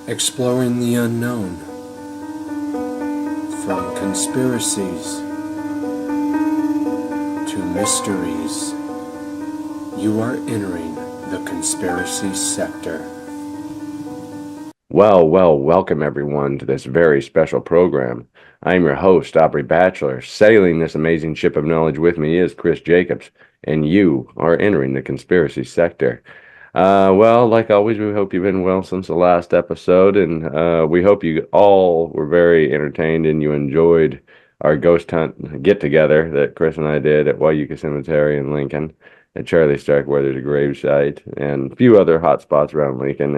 Exploring the unknown, from conspiracies to mysteries, you are entering the conspiracy sector. Well, welcome everyone to this very special program. I am your host, Aubrey Batchelor. Sailing this amazing ship of knowledge with me is Chris Jacobs, and you are entering the conspiracy sector. Like always, we hope you've been well since the last episode, and we hope you all were very entertained and you enjoyed our ghost hunt get together that Chris and I did at Wayuka Cemetery in Lincoln, at Charlie Starkweather's grave site, and a few other hot spots around Lincoln.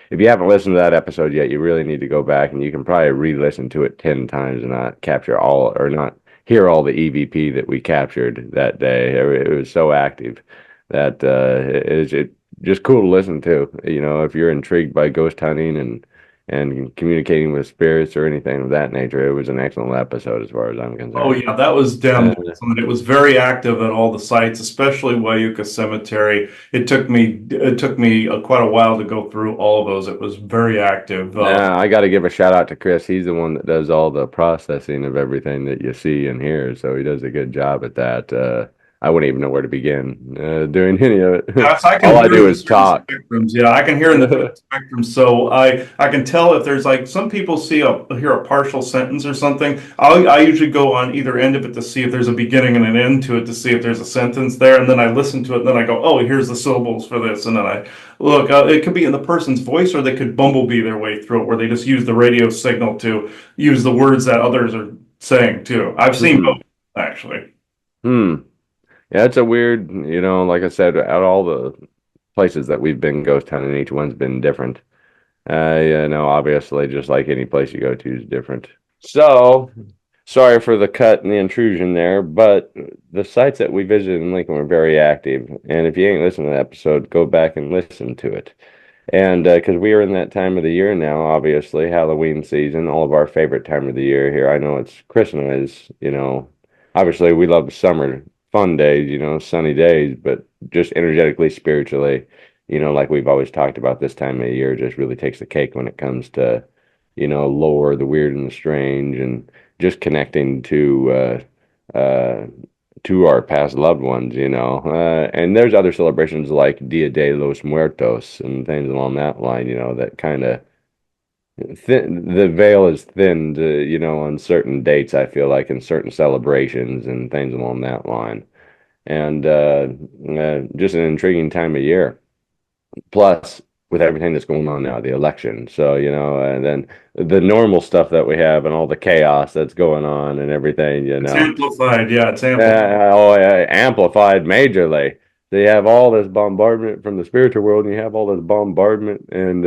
If you haven't listened to that episode yet, you really need to go back, and you can probably re-listen to it 10 times and not capture all, or not hear all the EVP that we captured that day. It was so active that it just cool to listen to. You know, if you're intrigued by ghost hunting and communicating with spirits or anything of that nature, it was an excellent episode as far as I'm Oh concerned. yeah, that was Uh, damn awesome. It was very active at all the sites, especially Wayuka Cemetery. It took me quite a while to go through all of those. It was very active. I got to give a shout out to Chris. He's the one that does all the processing of everything that you see and hear, so he does a good job at that. I wouldn't even know where to begin doing any of it. Yes, I can All I hear do in the is certain talk. spectrums. Yeah, I can hear in the different spectrums. So I can tell if there's like some people hear a partial sentence or something. I usually go on either end of it to see if there's a beginning and an end to it to see if there's a sentence there, and then I listen to it. And then I go, oh, here's the syllables for this, and then I look. It could be in the person's voice, or they could bumblebee their way through it, where they just use the radio signal to use the words that others are saying too. I've seen Hmm. both actually. Hmm. Yeah, it's a weird, like I said, out of all the places that we've been ghost hunting, each one's been different. Obviously, just like any place you go to is different. So, sorry for the cut and the intrusion there, but the sites that we visited in Lincoln were very active. And if you ain't listened to the episode, go back and listen to it. And because we are in that time of the year now, obviously, Halloween season, all of our favorite time of the year here. I know it's Christmas, obviously we love summer, fun days, sunny days, but just energetically, spiritually, like we've always talked about this time of year, just really takes the cake when it comes to, lore, the weird and the strange, and just connecting to our past loved ones, and there's other celebrations like Dia de los Muertos and things along that line, that kind of the veil is thinned, on certain dates, I feel like, in certain celebrations and things along that line. And just an intriguing time of year. Plus, with everything that's going on now, the election. So, and then the normal stuff that we have and all the chaos that's going on and everything, It's amplified. Yeah, it's amplified. amplified majorly. So you have all this bombardment from the spiritual world, and you have all this bombardment and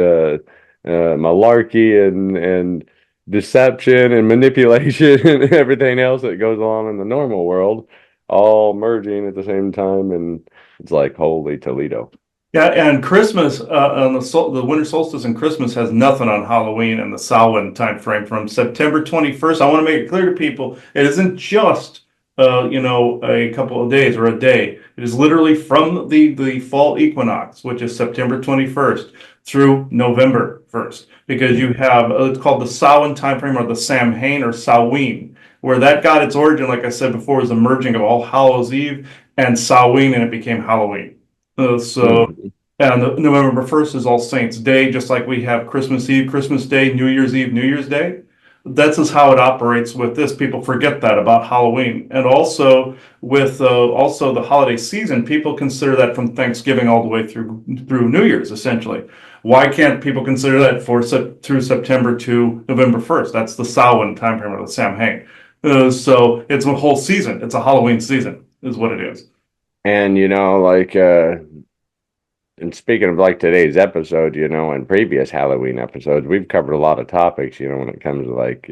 malarkey and deception and manipulation and everything else that goes on in the normal world, all merging at the same time, and it's like holy Toledo. Yeah, and Christmas on the winter solstice and Christmas has nothing on Halloween and the Samhain time frame from September 21st. I want to make it clear to people, it isn't just a couple of days or a day. It is literally from the fall equinox, which is September 21st through November 1st, because you have it's called the Samhain time frame or the Samhain or Samhain, where that got its origin, like I said before, is the merging of All Hallows Eve and Samhain, and it became Halloween. So Mhm. and November 1st is All Saints Day, just like we have Christmas Eve, Christmas Day, New Year's Eve, New Year's Day. That's just how it operates with this. People forget that about Halloween. And also with also the holiday season, people consider that from Thanksgiving all the way through New Year's, essentially. Why can't people consider that through September to November 1st? That's the Samhain time frame or the Samhain. So it's a whole season. It's a Halloween season, is what it is. And and speaking of like today's episode, and previous Halloween episodes, we've covered a lot of topics, when it comes to like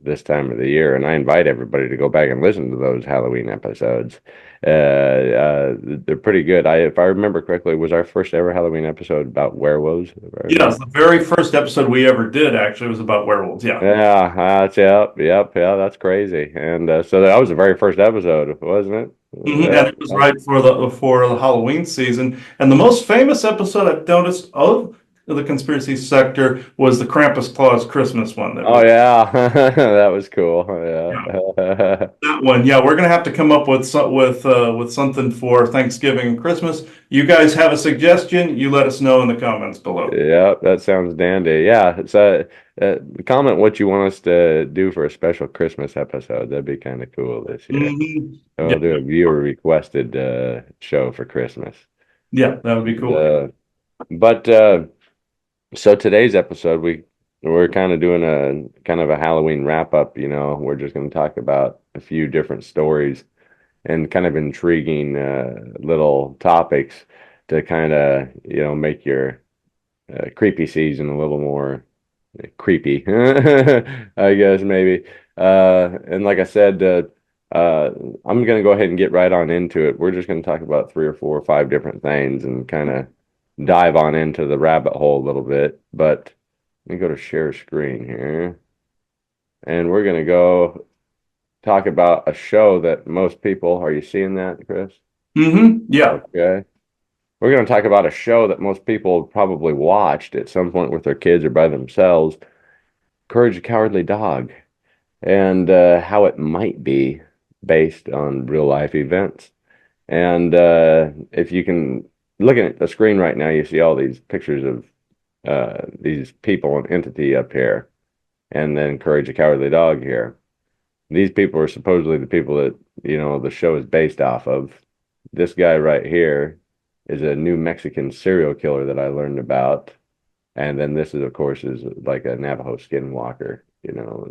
this time of the year. And I invite everybody to go back and listen to those Halloween episodes. They're pretty good. If I remember correctly, was our first ever Halloween episode about werewolves? If I Yes, remember. the very first episode we ever did actually was about werewolves. Yeah. Yeah, yep, yeah, that's crazy. And so that was the very first episode, wasn't it? And it was right for the Halloween season. And the most famous episode I've noticed of the conspiracy sector was the Krampus Claus Christmas one. Oh yeah, that was cool. Yeah, Yeah. that one. Yeah, we're gonna have to come up with something for Thanksgiving and Christmas. You guys have a suggestion? You let us know in the comments below. Yeah, that sounds dandy. Yeah, so comment what you want us to do for a special Christmas episode. That'd be kind of cool this year. Mhm. And Yeah, we'll do a viewer requested show for Christmas. yeah, that would be cool. But so today's episode, we're kind of doing a Halloween wrap up. We're just going to talk about a few different stories and kind of intriguing little topics to kind of make your creepy season a little more creepy, I guess maybe. And like I said, I'm gonna go ahead and get right on into it. We're just gonna talk about 3 or 4 or 5 different things and kind of dive on into the rabbit hole a little bit. But let me go to share screen here, and we're gonna go talk about a show that most people. Are you seeing that, Chris? Yeah. Okay. We're going to talk about a show that most people probably watched at some point with their kids or by themselves, Courage the Cowardly Dog, and how it might be based on real life events. And if you can look at the screen right now, you see all these pictures of these people and entity up here, and then Courage the Cowardly Dog here. These people are supposedly the people that, the show is based off of. This guy right here is a New Mexican serial killer that I learned about. And then this is, of course, is like a Navajo skinwalker,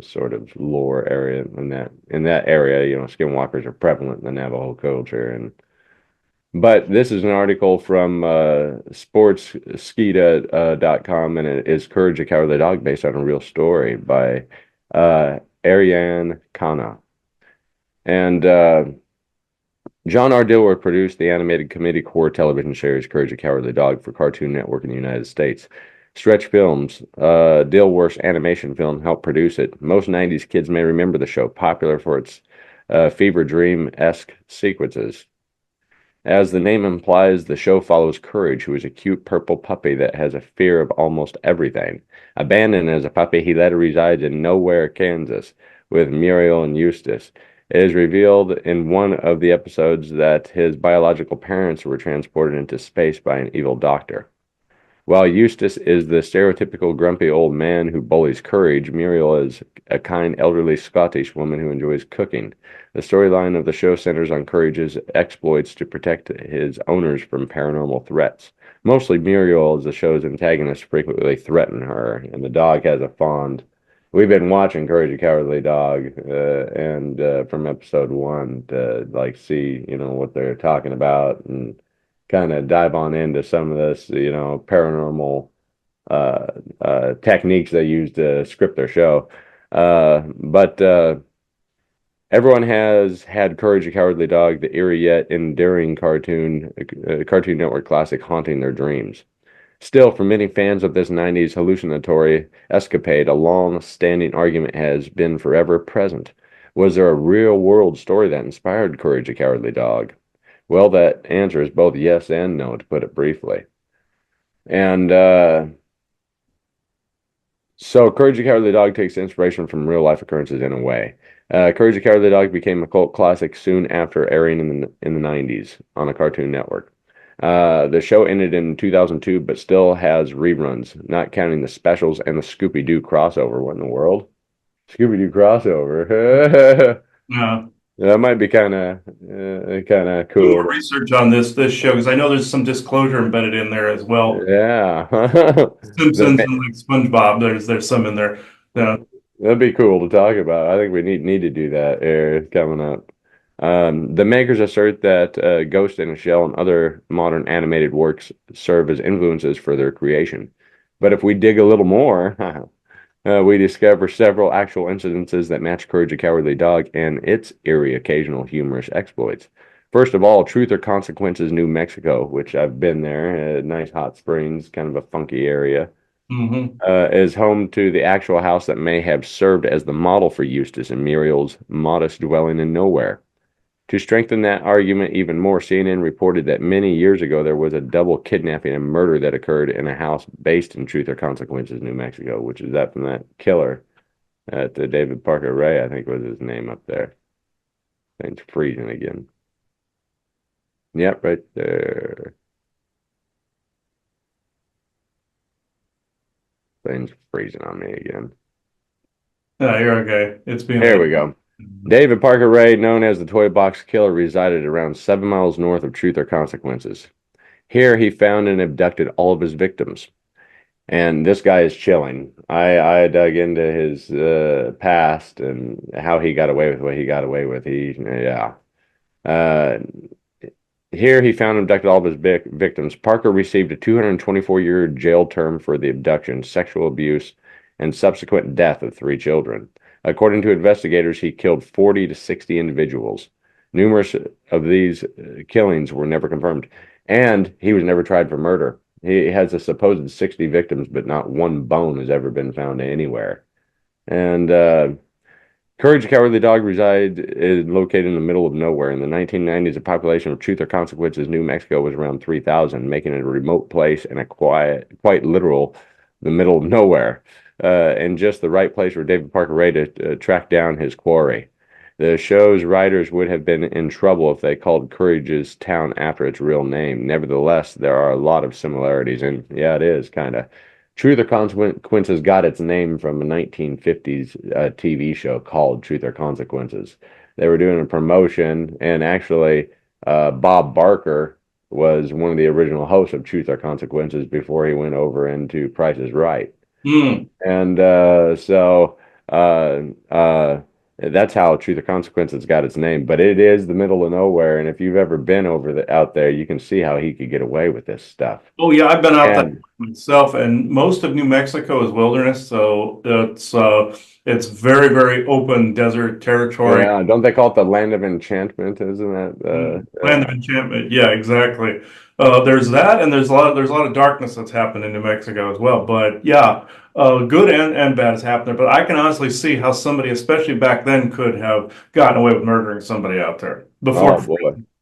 sort of lore area in that area, skinwalkers are prevalent in the Navajo culture. But this is an article from sportsskita.com, and it is Courage the Cowardly Dog based on a real story by Ariane Khanna. And John R. Dilworth produced the animated comedy core television series Courage the Cowardly Dog for Cartoon Network in the United States. Stretch Films, Dilworth's animation film, helped produce it. Most 90s kids may remember the show, popular for its fever dream-esque sequences. As the name implies, the show follows Courage, who is a cute purple puppy that has a fear of almost everything. Abandoned as a puppy, he later resides in Nowhere, Kansas, with Muriel and Eustace. It is revealed in one of the episodes that his biological parents were transported into space by an evil doctor. While Eustace is the stereotypical grumpy old man who bullies Courage, Muriel is a kind elderly Scottish woman who enjoys cooking. The storyline of the show centers on Courage's exploits to protect his owners from paranormal threats. Mostly Muriel, as the show's antagonist, frequently threaten her, and the dog has a fond. We've been watching Courage the Cowardly Dog, and from episode 1 to see what they're talking about and kind of dive on into some of this paranormal techniques they use to script their show. But everyone has had Courage the Cowardly Dog, the eerie yet endearing Cartoon Network classic, haunting their dreams. Still, for many fans of this 90s hallucinatory escapade, a long-standing argument has been forever present. Was there a real-world story that inspired Courage the Cowardly Dog? Well, that answer is both yes and no, to put it briefly. And so Courage the Cowardly Dog takes inspiration from real-life occurrences in a way. Courage the Cowardly Dog became a cult classic soon after airing in the 90s on a Cartoon Network. The show ended in 2002, but still has reruns, not counting the specials and the Scooby-Doo crossover. What in the world? Scooby-Doo crossover. Yeah. That might be kind of Do cool. more research on this show, because I know there's some disclosure embedded in there as well. Yeah. Simpsons and like SpongeBob, there's some in there. Yeah. That'd be cool to talk about. I think we need to do that coming up. The makers assert that Ghost in a Shell and other modern animated works serve as influences for their creation. But if we dig a little more, we discover several actual incidences that match Courage the Cowardly Dog and its eerie, occasional humorous exploits. First of all, Truth or Consequences, New Mexico, which I've been there, nice hot springs, kind of a funky area, is home to the actual house that may have served as the model for Eustace and Muriel's modest dwelling in Nowhere. To strengthen that argument even more, CNN reported that many years ago there was a double kidnapping and murder that occurred in a house based in Truth or Consequences, New Mexico, which is that from that killer at the David Parker Ray, I think was his name up there. Thing's freezing again. Yep, right there. Thing's freezing on me again. Yeah, you're okay. It's being. There we go. David Parker Ray, known as the Toy Box Killer, resided around 7 miles north of Truth or Consequences. Here he found and abducted all of his victims. And this guy is chilling. I dug into his past and how he got away with what he got away with. Here he found and abducted all of his victims. Parker received a 224-year jail term for the abduction, sexual abuse, and subsequent death of 3 children. According to investigators, he killed 40 to 60 individuals. Numerous of these killings were never confirmed, and he was never tried for murder. He has a supposed 60 victims, but not one bone has ever been found anywhere. And Courage the Cowardly Dog is located in the middle of nowhere. In the 1990s, the population of Truth or Consequences, New Mexico was around 3,000, making it a remote place and a quite literal, the middle of nowhere. And just the right place for David Parker Ray to track down his quarry. The show's writers would have been in trouble if they called Courage's town after its real name. Nevertheless, there are a lot of similarities, and yeah, it is kind of. Truth or Consequences got its name from a 1950s TV show called Truth or Consequences. They were doing a promotion, and actually, Bob Barker was one of the original hosts of Truth or Consequences before he went over into Price is Right. And that's how Truth or Consequences got its name. But it is the middle of nowhere, and if you've ever been out there, you can see how he could get away with this stuff. Oh yeah, I've been out there myself, and most of New Mexico is wilderness, so it's very, very open desert territory. Yeah, don't they call it the land of enchantment? Isn't that land of enchantment? Yeah, exactly. There's that, and there's a lot of darkness that's happened in New Mexico as well. But yeah, good and bad has happened there. But I can honestly see how somebody, especially back then, could have gotten away with murdering somebody out there before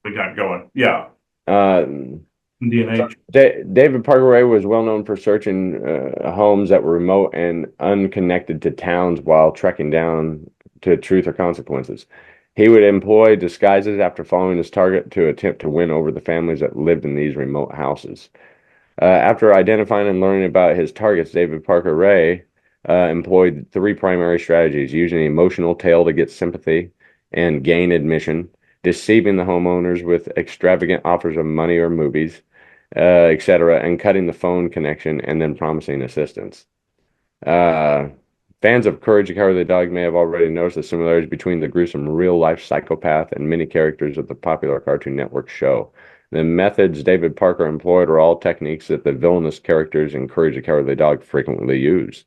we got going. Yeah. DNA. David Parker Ray was well known for searching homes that were remote and unconnected to towns while trekking down to Truth or Consequences. He would employ disguises after following his target to attempt to win over the families that lived in these remote houses. After identifying and learning about his targets, David Parker Ray employed 3 primary strategies: using an emotional tale to get sympathy and gain admission, deceiving the homeowners with extravagant offers of money or movies, etc., and cutting the phone connection and then promising assistance. Fans of Courage the Cowardly Dog may have already noticed the similarities between the gruesome real-life psychopath and many characters of the popular Cartoon Network show. The methods David Parker employed are all techniques that the villainous characters in Courage the Cowardly Dog frequently use.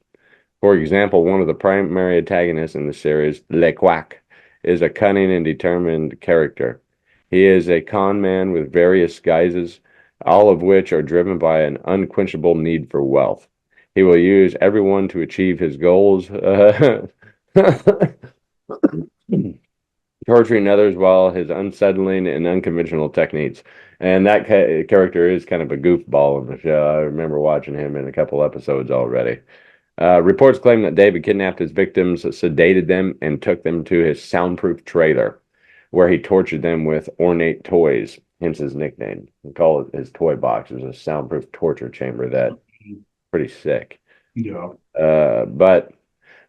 For example, one of the primary antagonists in the series, Le Quack, is a cunning and determined character. He is a con man with various guises, all of which are driven by an unquenchable need for wealth. He will use everyone to achieve his goals, torturing others while his unsettling and unconventional techniques. And that character is kind of a goofball in the show. I remember watching him in a couple episodes already. Reports claim that David kidnapped his victims, sedated them, and took them to his soundproof trailer, where he tortured them with ornate toys, hence his nickname. We call it his toy box. It was a soundproof torture chamber that pretty sick. Yeah. But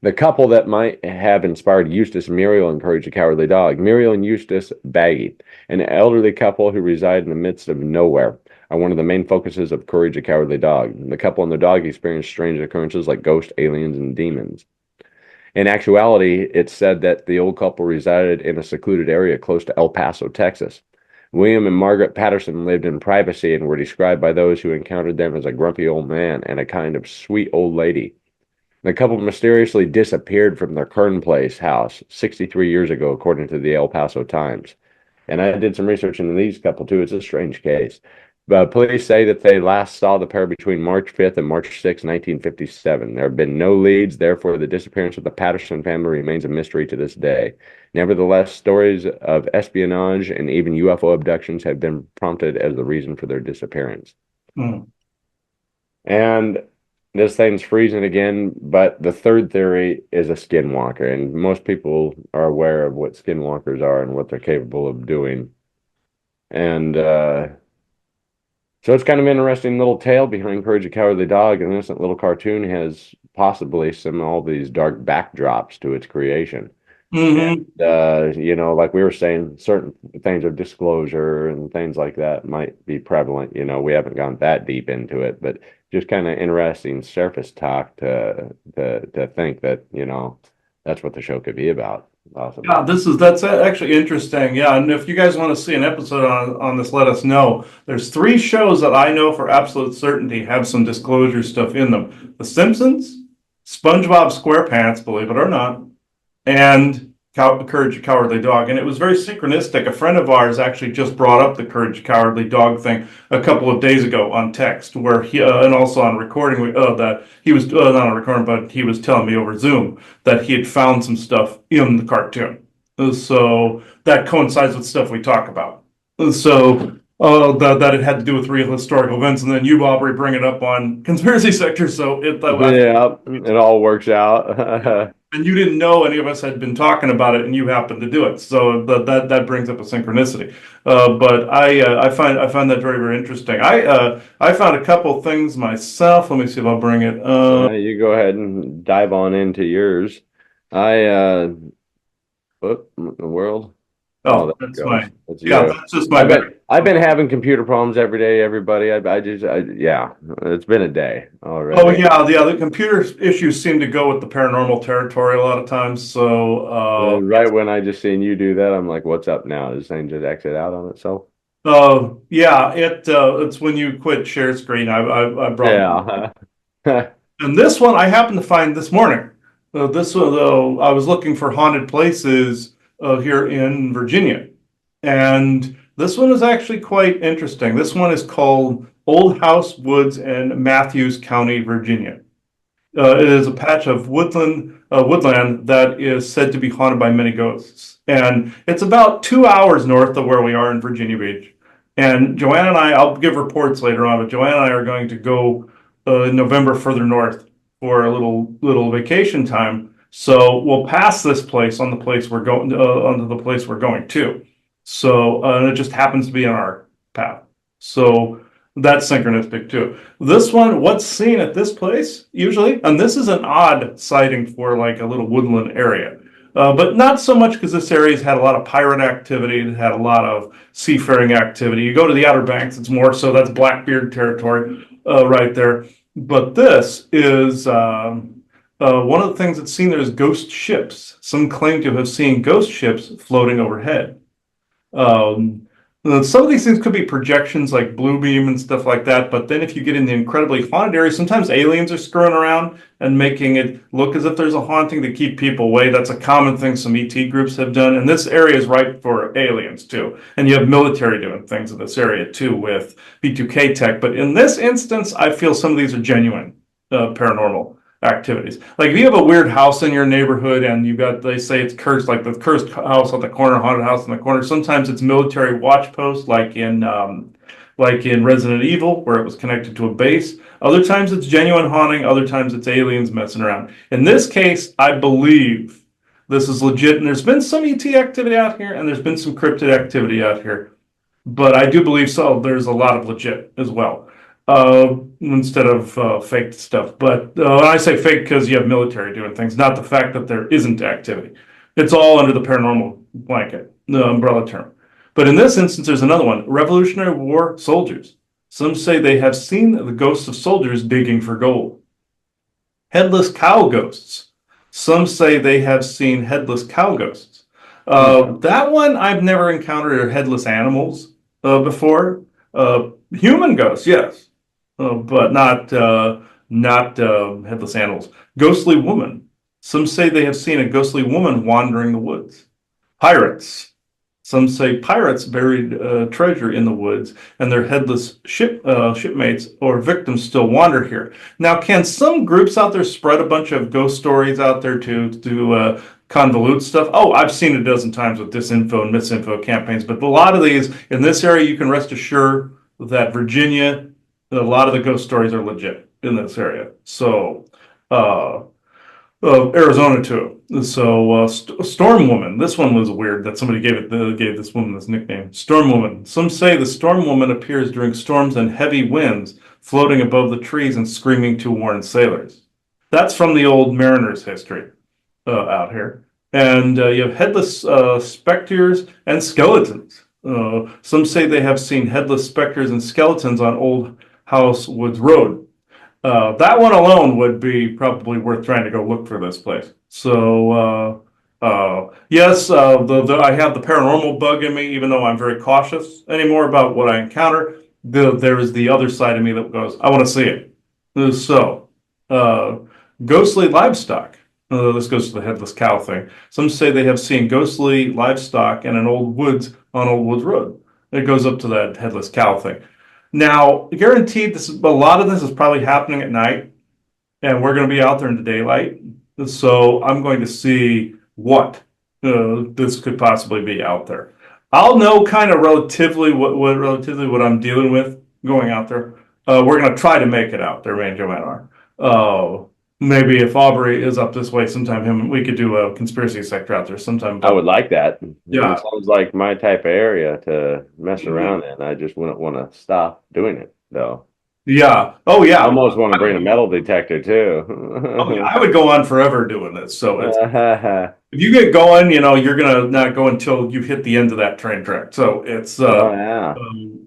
the couple that might have inspired Eustace Muriel and Courage the Cowardly Dog, Muriel and Eustace Baggy, an elderly couple who reside in the midst of nowhere, are one of the main focuses of Courage the Cowardly Dog. The couple and their dog experience strange occurrences like ghosts, aliens, and demons. In actuality, it's said that the old couple resided in a secluded area close to El Paso, Texas. William and Margaret Patterson lived in privacy and were described by those who encountered them as a grumpy old man and a kind of sweet old lady. The couple mysteriously disappeared from their Kern Place house 63 years ago, according to the El Paso Times. And I did some research into these couple, too. It's a strange case. Police say that they last saw the pair between March 5th and March 6th, 1957. There have been no leads, therefore, the disappearance of the Patterson family remains a mystery to this day. Nevertheless, stories of espionage and even UFO abductions have been prompted as the reason for their disappearance. Mm. And this thing's freezing again, but the third theory is a skinwalker, and most people are aware of what skinwalkers are and what they're capable of doing. And so it's kind of an interesting little tale behind Courage the Cowardly Dog. An innocent little cartoon has possibly all these dark backdrops to its creation. Mm-hmm. And, like we were saying, certain things of disclosure and things like that might be prevalent. We haven't gone that deep into it, but just kind of interesting surface talk to think that, that's what the show could be about. Possibly. Yeah, that's actually interesting. Yeah, and if you guys want to see an episode on this, let us know. There's 3 shows that I know for absolute certainty have some disclosure stuff in them: The Simpsons, SpongeBob SquarePants, believe it or not, and Courage the Cowardly Dog. And it was very synchronistic. A friend of ours actually just brought up the Courage the Cowardly Dog thing a couple of days ago on text, where he and also on recording that he was not on recording, but he was telling me over Zoom that he had found some stuff in the cartoon. So that coincides with stuff we talk about. So that it had to do with real historical events, and then you, Aubrey, bring it up on Conspiracy Sector. So it all works out. And you didn't know any of us had been talking about it, and you happened to do it. So that brings up a synchronicity. But I find that very, very interesting. I found a couple things myself. Let me see if I'll bring it. You go ahead and dive on into yours. What in the world? Oh, that's just my. I've been having computer problems every day, everybody. Yeah, it's been a day already. Oh yeah, the computer issues seem to go with the paranormal territory a lot of times. So right when I just seen you do that, I'm like, what's up now? Does this thing just exit out on itself? Yeah, it's when you quit share screen. I brought. Yeah. And this one I happened to find this morning. This one, though, I was looking for haunted places here in Virginia, and this one is actually quite interesting. This one is called Old House Woods in Matthews County, Virginia. It is a patch of woodland that is said to be haunted by many ghosts, and it's about 2 hours north of where we are in Virginia Beach. And Joanna and I'll give reports later on, but Joanna and I are going to go in November further north for a little vacation time. So we'll pass this place on the place we're going onto the place we're going to. So and it just happens to be on our path. So that's synchronistic too. This one, what's seen at this place usually, and this is an odd sighting for like a little woodland area. But not so much because this area's had a lot of pirate activity. It had a lot of seafaring activity. You go to the Outer Banks, it's more so that's Blackbeard territory right there. But this is one of the things that's seen there is ghost ships. Some claim to have seen ghost ships floating overhead. Some of these things could be projections like blue beam and stuff like that, but then if you get in the incredibly haunted areas, sometimes aliens are screwing around and making it look as if there's a haunting to keep people away. That's a common thing some ET groups have done, and this area is ripe for aliens too. And you have military doing things in this area too with B2K tech, but in this instance, I feel some of these are genuine paranormal activities. Like if you have a weird house in your neighborhood and they say it's cursed, like the cursed house on the corner, haunted house in the corner. Sometimes it's military watch post, like in Resident Evil, where it was connected to a base. Other times it's genuine haunting. Other times it's aliens messing around. In this case, I believe this is legit. And there's been some ET activity out here, and there's been some cryptid activity out here. But I do believe there's a lot of legit as well. Instead of fake stuff. But when I say fake, because you have military doing things, not the fact that there isn't activity. It's all under the paranormal blanket, the umbrella term. But in this instance, there's another one. Revolutionary War soldiers. Some say they have seen the ghosts of soldiers digging for gold. Headless cow ghosts. Some say they have seen headless cow ghosts. That one I've never encountered headless animals before. Human ghosts, yes. But not headless animals. Ghostly woman. Some say they have seen a ghostly woman wandering the woods. Pirates. Some say pirates buried treasure in the woods, and their headless shipmates or victims still wander here. Now, can some groups out there spread a bunch of ghost stories out there to convolute stuff? Oh, I've seen it a dozen times with disinfo and misinfo campaigns, but a lot of these in this area, you can rest assured that Virginia, a lot of the ghost stories are legit in this area. So, uh, Arizona too. So, Storm Woman. This one was weird that somebody gave this woman this nickname, Storm Woman. Some say the Storm Woman appears during storms and heavy winds, floating above the trees and screaming to warn sailors. That's from the old Mariners history out here. And you have headless specters and skeletons. Some say they have seen headless specters and skeletons on Old House Woods Road. That one alone would be probably worth trying to go look for this place. So, yes, I have the paranormal bug in me, even though I'm very cautious anymore about what I encounter. There is the other side of me that goes, I want to see it. So, ghostly livestock. This goes to the headless cow thing. Some say they have seen ghostly livestock in an old woods on Old Woods Road. It goes up to that headless cow thing. Now, guaranteed, a lot of this is probably happening at night, and we're going to be out there in the daylight. So I'm going to see what this could possibly be out there. I'll know kind of relatively what I'm dealing with going out there. We're going to try to make it out there, me and Joanne are. Maybe if Aubrey is up this way sometime, we could do a conspiracy sector out there sometime. I would like that. Yeah. It sounds like my type of area to mess around in. I just wouldn't want to stop doing it, though. Yeah. Oh, yeah. I almost want to bring a metal detector, too. Oh, yeah. I would go on forever doing this. So if you get going, you're going to not go until you hit the end of that train track. So it's, yeah.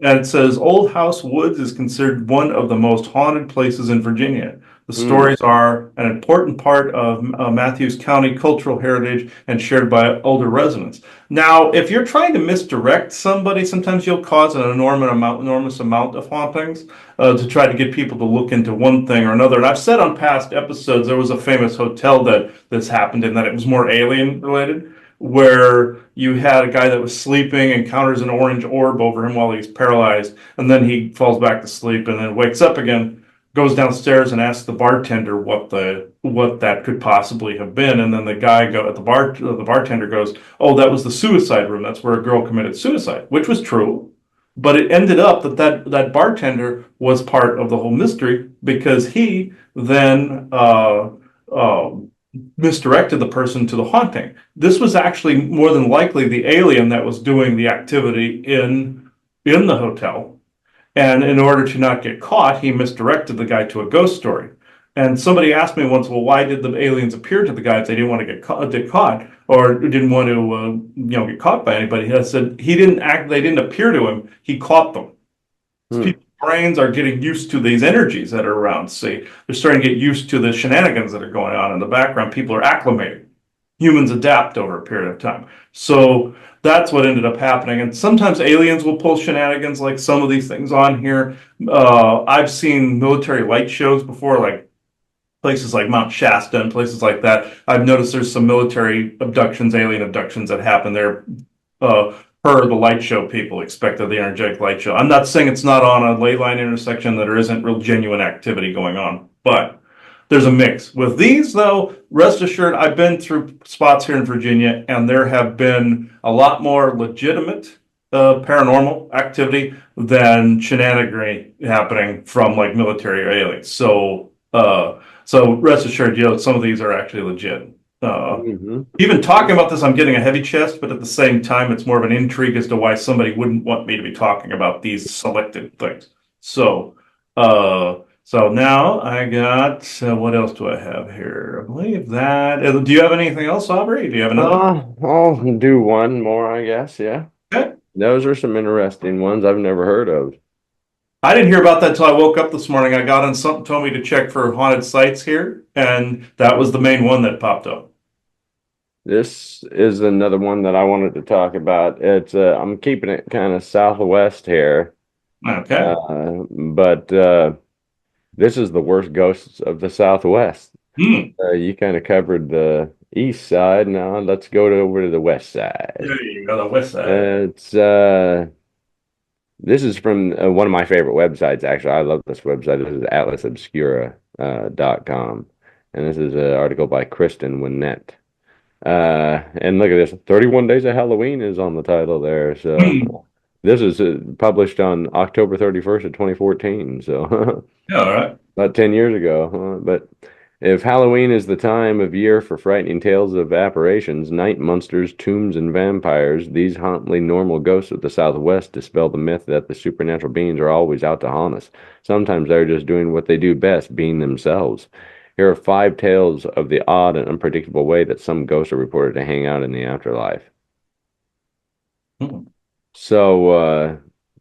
And it says Old House Woods is considered one of the most haunted places in Virginia. The stories are an important part of Matthews County cultural heritage and shared by older residents. Now, if you're trying to misdirect somebody, sometimes you'll cause an enormous amount of hauntings to try to get people to look into one thing or another. And I've said on past episodes, there was a famous hotel that this happened in, that it was more alien related, where you had a guy that was sleeping, encounters an orange orb over him while he's paralyzed, and then he falls back to sleep and then wakes up again, goes downstairs and asks the bartender what that could possibly have been, and then the guy the bartender goes, "Oh, that was the suicide room. That's where a girl committed suicide," which was true, but it ended up that bartender was part of the whole mystery, because he then misdirected the person to the haunting. This was actually more than likely the alien that was doing the activity in the hotel. And in order to not get caught, he misdirected the guy to a ghost story. And somebody asked me once, well, why did the aliens appear to the guy if they didn't want to get caught or didn't want to get caught by anybody? I said they didn't appear to him, he caught them. People's brains are getting used to these energies that are around. See, they're starting to get used to the shenanigans that are going on in the background. People are acclimating. Humans adapt over a period of time. So that's what ended up happening. And sometimes aliens will pull shenanigans like some of these things on here. I've seen military light shows before, like places like Mount Shasta and places like that. I've noticed there's some military abductions, alien abductions that happen there per the light show people expected, the energetic light show. I'm not saying it's not on a ley line intersection, that there isn't real genuine activity going on, but there's a mix. With these, though, rest assured, I've been through spots here in Virginia, and there have been a lot more legitimate paranormal activity than shenanigan happening from like military or aliens. So rest assured, some of these are actually legit. Even talking about this, I'm getting a heavy chest, but at the same time, it's more of an intrigue as to why somebody wouldn't want me to be talking about these selected things. So now I got, what else do I have here? I believe that. Do you have anything else, Aubrey? Do you have another? I'll do one more, I guess. Yeah. Okay. Those are some interesting ones I've never heard of. I didn't hear about that until I woke up this morning. I got on something, told me to check for haunted sites here, and that was the main one that popped up. This is another one that I wanted to talk about. It's I'm keeping it kind of southwest here. Okay. But this is the worst ghosts of the Southwest. You kind of covered the East side. Now let's go over to the west side. There you go, the west side. It's This is from one of my favorite websites. Actually, I love this website. This is atlasobscura.com, and this is an article by Kristen Winnett. And look at this, 31 Days of Halloween is on the title there. So this is published on October 31st of 2014. So Yeah, all right. about 10 years ago. But if Halloween is the time of year for frightening tales of apparitions, night monsters, tombs, and vampires, these hauntingly normal ghosts of the Southwest dispel the myth that the supernatural beings are always out to haunt us. Sometimes they're just doing what they do best, being themselves. Here are 5 tales of the odd and unpredictable way that some ghosts are reported to hang out in the afterlife. Hmm. So,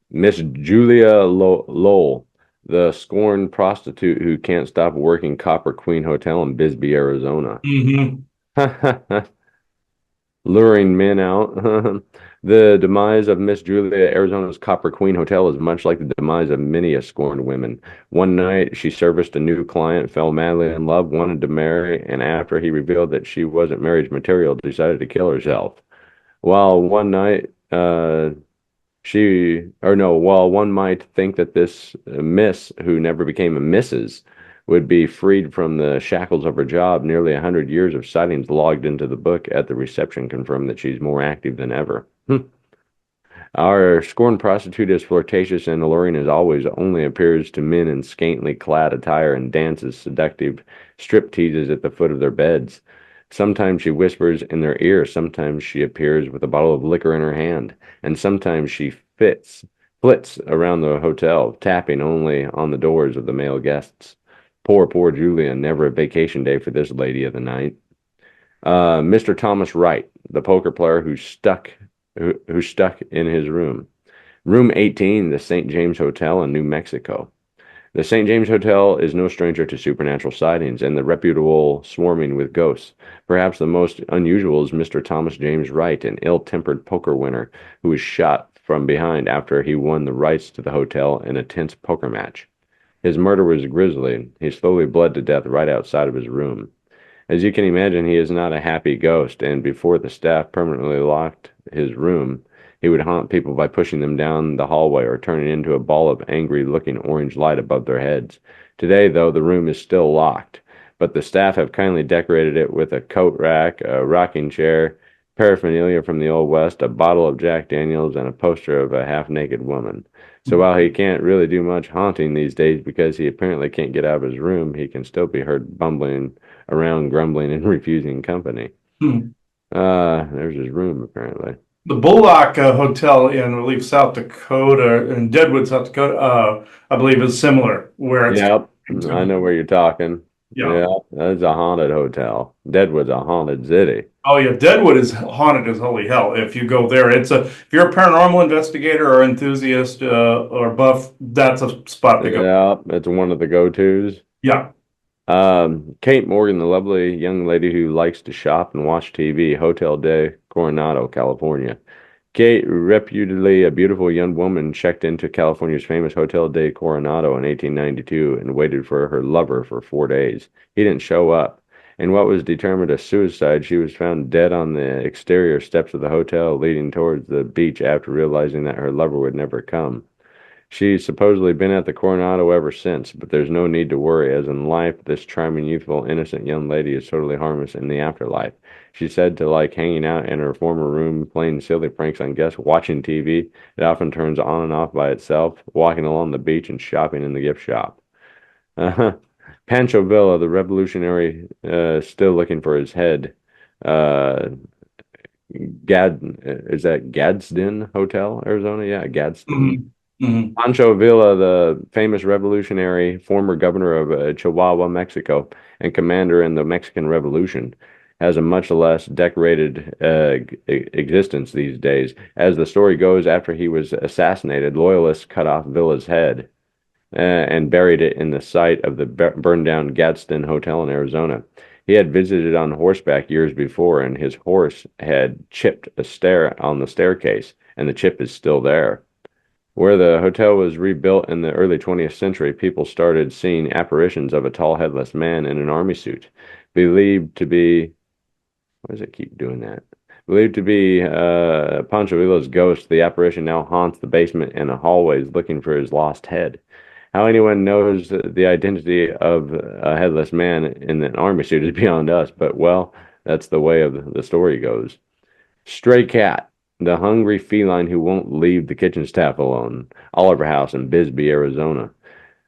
Miss Julia Lowell, the scorned prostitute who can't stop working Copper Queen Hotel in Bisbee, Arizona. Mm-hmm. Luring men out. The demise of Miss Julia, Arizona's Copper Queen Hotel, is much like the demise of many a scorned women. One night, she serviced a new client, fell madly in love, wanted to marry, and after he revealed that she wasn't marriage material, decided to kill herself. While one night, while one might think that this Miss, who never became a Mrs., would be freed from the shackles of her job, nearly 100 years of sightings logged into the book at the reception confirm that she's more active than ever. Our scorned prostitute is flirtatious and alluring as always, only appears to men in scantily clad attire and dances seductive strip teases at the foot of their beds. Sometimes she whispers in their ear, sometimes she appears with a bottle of liquor in her hand, and sometimes she flits around the hotel, tapping only on the doors of the male guests. Poor Julia, never a vacation day for this lady of the night. Mr. Thomas Wright, the poker player who stuck in his room. Room 18, the St. James Hotel in New Mexico. The St. James Hotel is no stranger to supernatural sightings and the reputable swarming with ghosts. Perhaps the most unusual is Mr. Thomas James Wright, an ill-tempered poker winner who was shot from behind after he won the rights to the hotel in a tense poker match. His murder was grisly. He slowly bled to death right outside of his room. As you can imagine, he is not a happy ghost, and before the staff permanently locked his room, he would haunt people by pushing them down the hallway or turning into a ball of angry-looking orange light above their heads. Today, though, the room is still locked, but the staff have kindly decorated it with a coat rack, a rocking chair, paraphernalia from the Old West, a bottle of Jack Daniels, and a poster of a half-naked woman. So while he can't really do much haunting these days because he apparently can't get out of his room, he can still be heard bumbling around, grumbling, and refusing company. Hmm. There's his room, apparently. The Bullock Hotel in, I believe, South Dakota, in Deadwood, South Dakota, I believe is similar, where it's Yep, I know where you're talking. yeah. Yeah, that's a haunted hotel. Deadwood's a haunted city. Oh yeah, Deadwood is haunted as holy hell. If you go there, if you're a paranormal investigator or enthusiast or buff, that's a spot to go. Yeah, it's one of the go-tos. Yeah. Kate Morgan, the lovely young lady who likes to shop and watch TV, Hotel de Coronado, California. Kate, reputedly a beautiful young woman, checked into California's famous Hotel de Coronado in 1892 and waited for her lover for 4 days. He didn't show up. In what was determined a suicide, she was found dead on the exterior steps of the hotel leading towards the beach after realizing that her lover would never come. She's supposedly been at the Coronado ever since, but there's no need to worry, as in life, this charming, youthful, innocent young lady is totally harmless in the afterlife. She's said to like hanging out in her former room, playing silly pranks on guests, watching TV. It often turns on and off by itself, walking along the beach and shopping in the gift shop. Pancho Villa, the revolutionary, still looking for his head. Is that Gadsden Hotel, Arizona? Yeah, Gadsden. Mm-hmm. Pancho Villa, the famous revolutionary, former governor of Chihuahua, Mexico, and commander in the Mexican Revolution, has a much less decorated existence these days. As the story goes, after he was assassinated, loyalists cut off Villa's head and buried it in the site of the burned-down Gadsden Hotel in Arizona. He had visited on horseback years before, and his horse had chipped a stair on the staircase, and the chip is still there. Where the hotel was rebuilt in the early 20th century, people started seeing apparitions of a tall, headless man in an army suit, believed to be Why does it keep doing that? Believed to be Pancho Villa's ghost, the apparition now haunts the basement and the hallways looking for his lost head. How anyone knows the identity of a headless man in an army suit is beyond us, but well, that's the way of the story goes. Stray cat, the hungry feline who won't leave the kitchen staff alone. Oliver House in Bisbee, Arizona.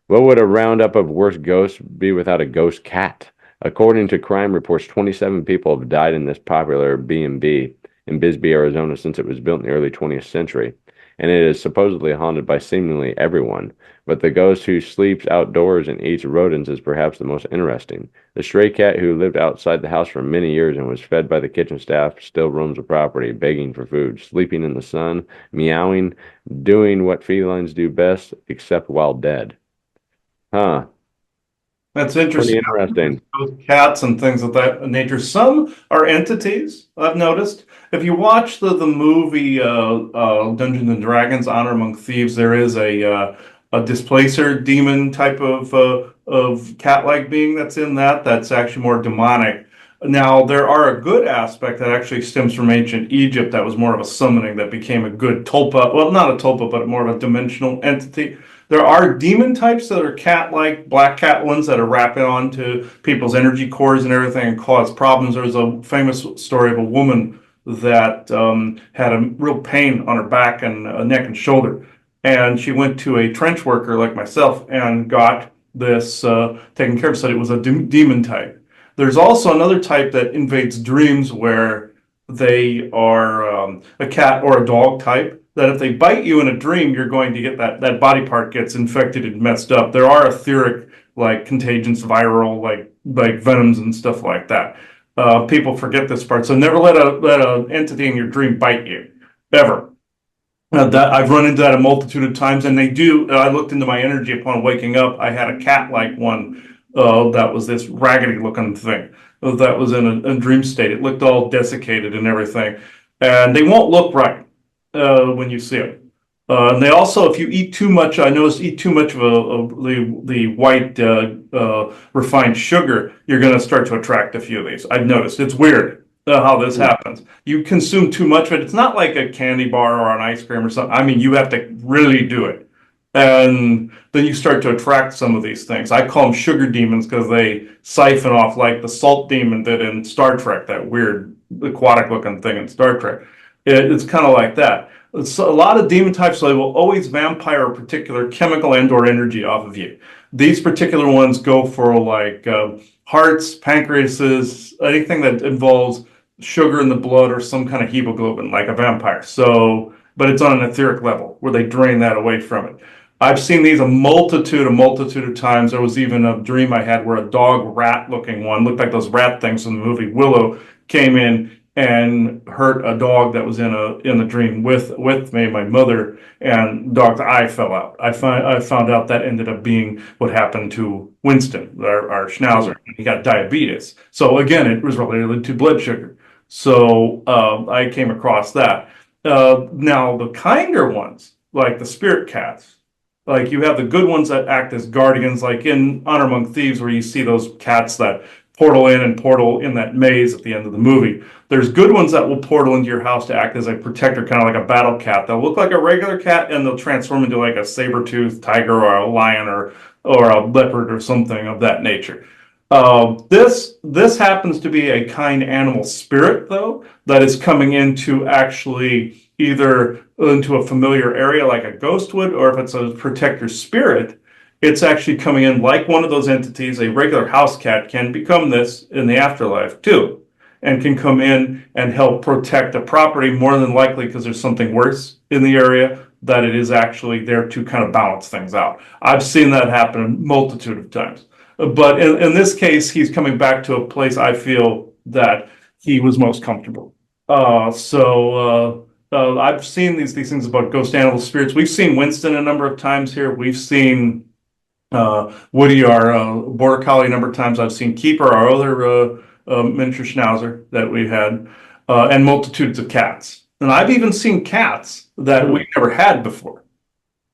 What would a roundup of worst ghosts be without a ghost cat? According to crime reports, 27 people have died in this popular B&B in Bisbee, Arizona since it was built in the early 20th century, and it is supposedly haunted by seemingly everyone. But the ghost who sleeps outdoors and eats rodents is perhaps the most interesting. The stray cat who lived outside the house for many years and was fed by the kitchen staff still roams the property, begging for food, sleeping in the sun, meowing, doing what felines do best, except while dead. Huh. That's Pretty interesting. interesting. Those cats and things of that nature. Some are entities, I've noticed. If you watch the movie Dungeons and Dragons: Honor Among Thieves, there is a displacer demon type of cat-like being that's in that. That's actually more demonic. Now, there are a good aspect that actually stems from ancient Egypt that was more of a summoning that became a good tulpa. Well, not a tulpa, but more of a dimensional entity. There are demon types that are cat-like, black cat ones that are wrapping onto people's energy cores and everything and cause problems. There's a famous story of a woman that had a real pain on her back and neck and shoulder. And she went to a trench worker like myself and got this taken care of, said it was a demon type. There's also another type that invades dreams where they are a cat or a dog type, that if they bite you in a dream, you're going to get that body part gets infected and messed up. There are etheric, like contagions, viral, like venoms and stuff like that. People forget this part, so never let a entity in your dream bite you, ever. That I've run into that a multitude of times, and they do. I looked into my energy upon waking up. I had a cat-like one that was this raggedy-looking thing that was in a dream state. It looked all desiccated and everything, and they won't look right when you see it. And they also, if you eat too much, I noticed, eat too much of the white refined sugar, you're going to start to attract a few of these. I've noticed. It's weird how this happens. You consume too much of it. It's not like a candy bar or an ice cream or something. I mean, you have to really do it. And then you start to attract some of these things. I call them sugar demons because they siphon off like the salt demon did in Star Trek, that weird aquatic looking thing in Star Trek. It's kind of like that. It's a lot of demon types, so they will always vampire a particular chemical and or energy off of you. These particular ones go for like hearts, pancreases, anything that involves sugar in the blood or some kind of hemoglobin, like a vampire. So, but it's on an etheric level where they drain that away from it. I've seen these a multitude of times. There was even a dream I had where a dog rat looking one, looked like those rat things from the movie Willow, came in and hurt a dog that was in the dream with me, my mother, and dog's eye fell out. I found out that ended up being what happened to Winston, our Schnauzer. He got diabetes. So again, it was related to blood sugar. So I came across that. Now the kinder ones, like the spirit cats, like you have the good ones that act as guardians, like in Honor Among Thieves, where you see those cats that portal in and portal in that maze at the end of the movie. There's good ones that will portal into your house to act as a protector, kind of like a battle cat. They'll look like a regular cat and they'll transform into like a saber-toothed tiger or a lion or a leopard or something of that nature. This happens to be a kind animal spirit, though, that is coming into actually either into a familiar area like a ghost would, or if it's a protector spirit, it's actually coming in like one of those entities. A regular house cat can become this in the afterlife too, and can come in and help protect a property, more than likely because there's something worse in the area, that it is actually there to kind of balance things out. I've seen that happen a multitude of times. But in this case, he's coming back to a place I feel that he was most comfortable. I've seen these things about ghost animal spirits. We've seen Winston a number of times here. We've seen Woody, our border collie, a number of times. I've seen Keeper, our other miniature schnauzer that we had, and multitudes of cats. And I've even seen cats that we never had before.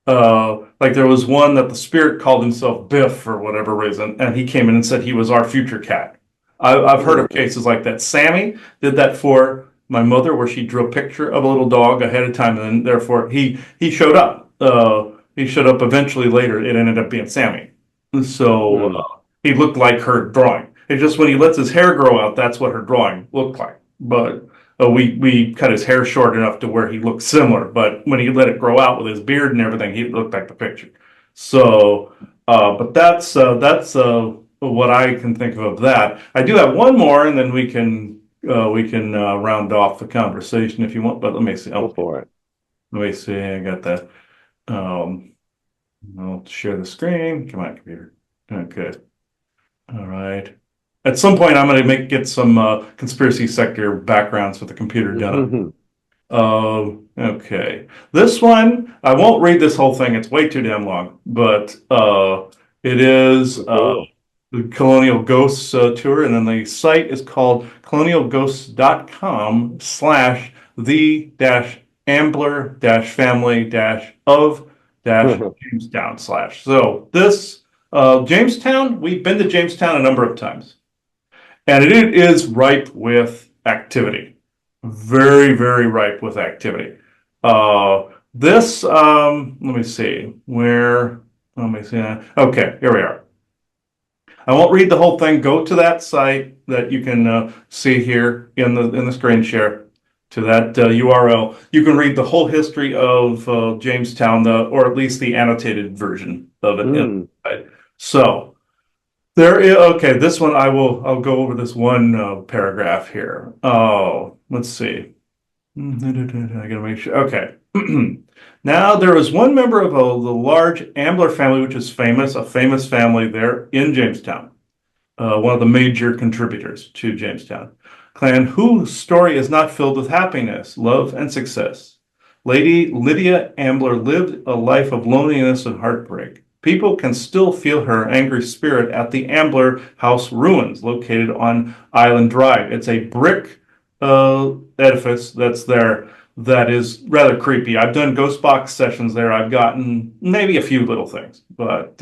Like there was one that the spirit called himself Biff for whatever reason, and he came in and said he was our future cat. I've heard of cases like that. Sammy did that for my mother, where she drew a picture of a little dog ahead of time, and then therefore he showed up. He showed up eventually later. It ended up being Sammy. So he looked like her drawing. It's just when he lets his hair grow out, that's what her drawing looked like. But we cut his hair short enough to where he looked similar. But when he let it grow out with his beard and everything, he looked like the picture. So, but that's what I can think of that. I do have one more, and then we can round off the conversation if you want. But let me see. Go for it. Let me see. I got that. I'll share the screen. Come on, computer. Okay. All right. At some point, I'm going to get some conspiracy sector backgrounds with the computer done. Okay. This one, I won't read this whole thing. It's way too damn long. But it is the Colonial Ghosts tour, and then the site is called colonialghosts.com / the-ambler-family-of Jamestown / So this Jamestown, we've been to Jamestown a number of times, and it is ripe with activity. Very, very ripe with activity. This, let me see, let me see. Okay, here we are. I won't read the whole thing. Go to that site that you can see here in the screen share, to that URL. You can read the whole history of Jamestown, or at least the annotated version of it. So there is, okay, this one I'll go over this one paragraph here. Oh, let's see. I gotta make sure. Okay. Now, there was one member of the large Ambler family, which is a famous family there in Jamestown, one of the major contributors to Jamestown clan, whose story is not filled with happiness, love, and success. Lady Lydia Ambler lived a life of loneliness and heartbreak. People can still feel her angry spirit at the Ambler House ruins located on Island Drive. It's a brick edifice that's there that is rather creepy. I've done ghost box sessions there. I've gotten maybe a few little things, but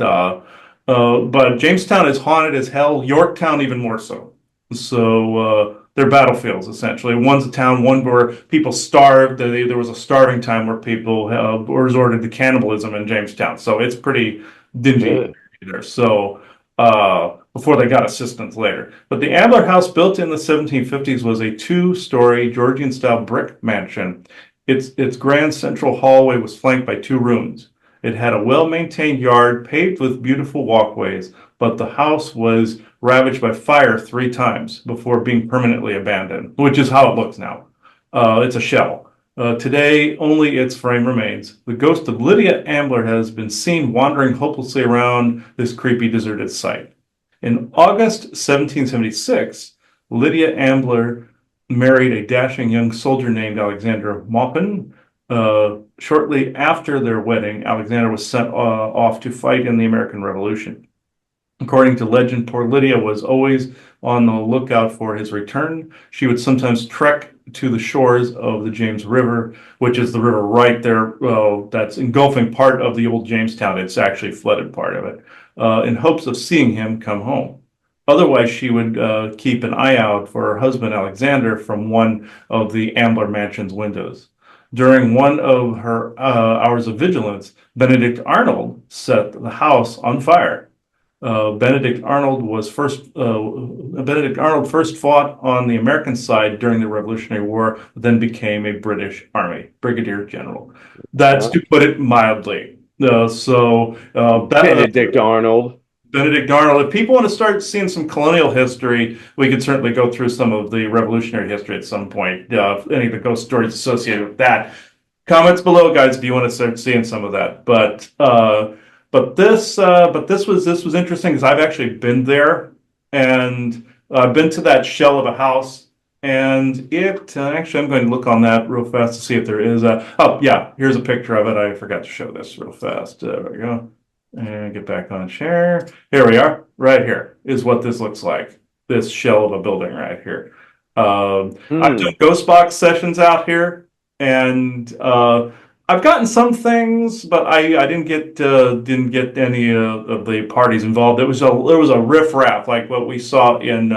Jamestown is haunted as hell. Yorktown even more so. So they're battlefields essentially. One's a town, one where people starved. There was a starving time where people resorted to cannibalism in Jamestown. So it's pretty dingy there. So before they got assistance later. But the Ambler House, built in the 1750s, was a two-story Georgian-style brick mansion. Its grand central hallway was flanked by two rooms. It had a well-maintained yard paved with beautiful walkways, but the house was ravaged by fire 3 times before being permanently abandoned, which is how it looks now. It's a shell. Today, only its frame remains. The ghost of Lydia Ambler has been seen wandering hopelessly around this creepy, deserted site. In August 1776, Lydia Ambler married a dashing young soldier named Alexander Maupin. Shortly after their wedding, Alexander was sent off to fight in the American Revolution. According to legend, poor Lydia was always on the lookout for his return. She would sometimes trek to the shores of the James River, which is the river right there that's engulfing part of the old Jamestown. It's actually flooded part of it, in hopes of seeing him come home. Otherwise, she would keep an eye out for her husband, Alexander, from one of the Ambler Mansion's windows. During one of her hours of vigilance, Benedict Arnold set the house on fire. Benedict Arnold first fought on the American side during the Revolutionary War, then became a British Army Brigadier General. That's to put it mildly. Benedict Arnold. Benedict Arnold. If people want to start seeing some colonial history, we could certainly go through some of the Revolutionary history at some point. Any of the ghost stories associated with that. Comments below, guys, if you want to start seeing some of that. But this was interesting because I've actually been there, and I've been to that shell of a house, and it actually, I'm going to look on that real fast to see if there is oh yeah, here's a picture of it. I forgot to show this real fast. There we go. And get back on share. Here we are. Right here is what this looks like. This shell of a building right here. I've done ghost box sessions out here, and I've gotten some things, but I didn't get any of the parties involved. There was a riff raff like what we saw in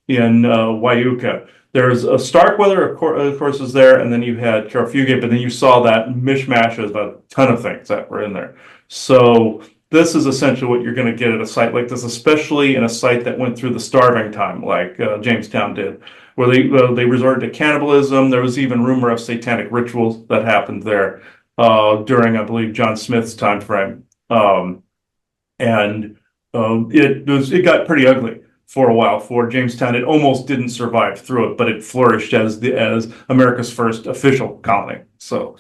in Wyuka. There's a Starkweather, of course, is there, and then you had Carol Fugate, but then you saw that mishmash of a ton of things that were in there. So this is essentially what you're going to get at a site like this, especially in a site that went through the starving time, like Jamestown did, where they resorted to cannibalism. There was even rumor of satanic rituals that happened there during, I believe, John Smith's time frame, and it got pretty ugly for a while for Jamestown. It almost didn't survive through it, but it flourished as America's first official colony. So.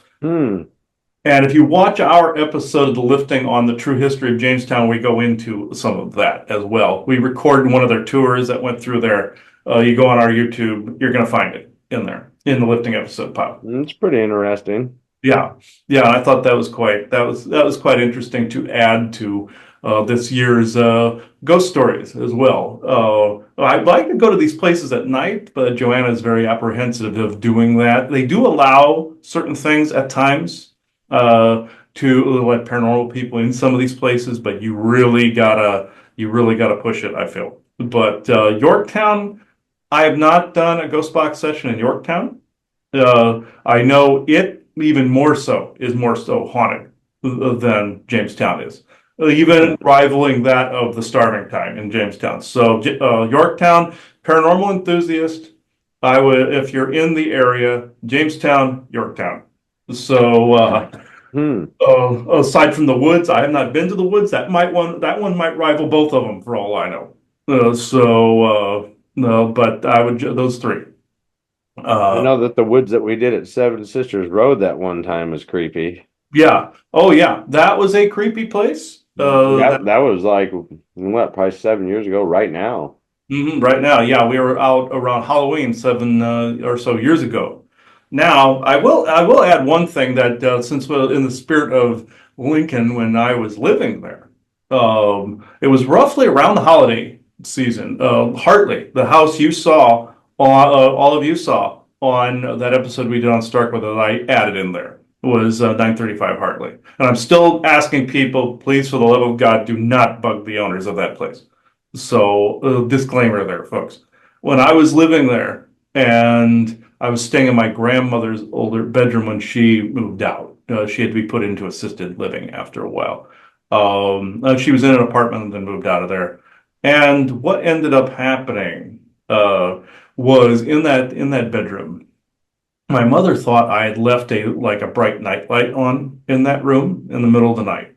And if you watch our episode of The Lifting on the true history of Jamestown, we go into some of that as well. We recorded one of their tours that went through there. You go on our YouTube, you're going to find it in there, in the Lifting episode, Pop. It's pretty interesting. Yeah. I thought that was quite interesting to add to this year's ghost stories as well. I'd like to go to these places at night, but Joanna is very apprehensive of doing that. They do allow certain things at times to let paranormal people in some of these places, but you really gotta push it, I feel. But Yorktown, I have not done a ghost box session in Yorktown. I know it even more so haunted than Jamestown is, even rivaling that of the starving time in Jamestown. So Yorktown, paranormal enthusiast, I would, if you're in the area, Jamestown, Yorktown. So aside from the woods, I have not been to the woods. That one might rival both of them for all I know. No, but I would those three. I know that the woods that we did at Seven Sisters Road that one time was creepy. Yeah. Oh yeah, that was a creepy place. That was like what, probably 7 years ago. Right now. Right now, yeah, we were out around Halloween 7 or so years ago. Now, I will add one thing that since we're in the spirit of Lincoln, when I was living there, it was roughly around the holiday season. Hartley, the house you saw, all of you saw on that episode we did on Starkweather that I added in there, was 935 Hartley. And I'm still asking people, please, for the love of God, do not bug the owners of that place. So, disclaimer there, folks. When I was living there, and I was staying in my grandmother's older bedroom when she moved out. She had to be put into assisted living after a while. She was in an apartment and then moved out of there. And what ended up happening was in that bedroom, my mother thought I had left a bright nightlight on in that room in the middle of the night.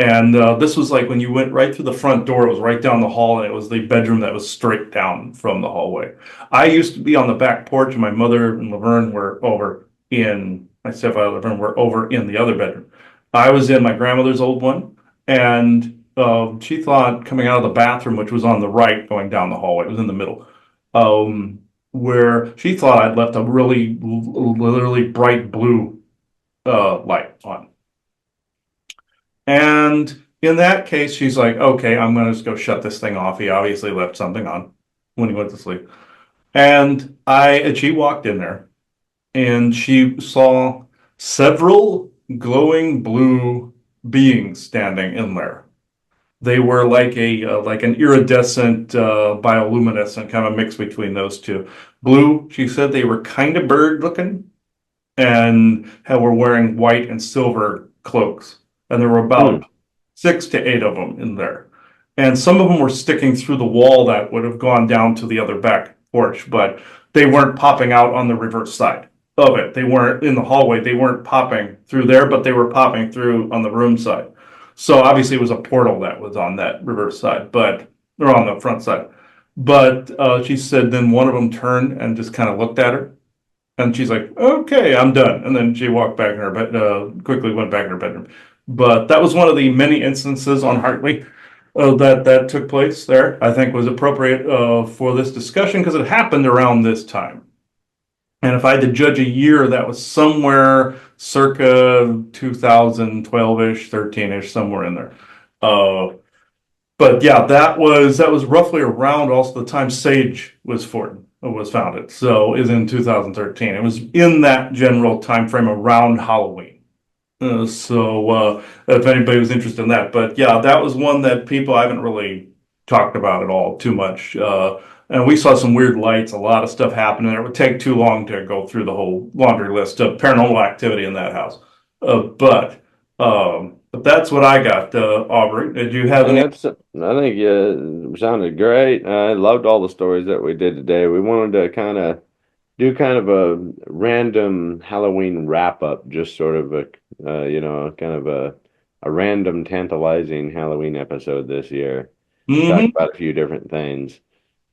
And this was like when you went right through the front door, it was right down the hall, and it was the bedroom that was straight down from the hallway. I used to be on the back porch, and my mother and Laverne were over in, my stepfather Laverne were over in the other bedroom. I was in my grandmother's old one, and she thought coming out of the bathroom, which was on the right going down the hallway, it was in the middle, where she thought I'd left a really, literally bright blue light on. And in that case, she's like, okay, I'm going to just go shut this thing off. He obviously left something on when he went to sleep. And she walked in there and she saw several glowing blue beings standing in there. They were like an iridescent, bioluminescent kind of mix between those two. Blue, she said they were kind of bird looking and were wearing white and silver cloaks. And there were about 6 to 8 of them in there. And some of them were sticking through the wall that would have gone down to the other back porch, but they weren't popping out on the reverse side of it. They weren't in the hallway. They weren't popping through there, but they were popping through on the room side. So obviously it was a portal that was on that reverse side, or on the front side. But she said then one of them turned and just kind of looked at her. And she's like, okay, I'm done. And then she walked back in her bed, quickly went back in her bedroom. But that was one of the many instances on Hartley that took place there. I think was appropriate for this discussion because it happened around this time. And if I had to judge a year, that was somewhere circa 2012-ish, 13-ish, somewhere in there. But yeah, that was roughly around also the time Sage was founded. So is in 2013. It was in that general time frame around Halloween. So if anybody was interested in that, but yeah, that was one that people I haven't really talked about at all too much. and we saw some weird lights, a lot of stuff happening. It would take too long to go through the whole laundry list of paranormal activity in that house. But that's what I got, Aubrey. Did you have any? I think it sounded great. I loved all the stories that we did today. We wanted to do kind of a random Halloween wrap up, just sort of kind of a random tantalizing Halloween episode this year. Talk Mhm. about a few different things.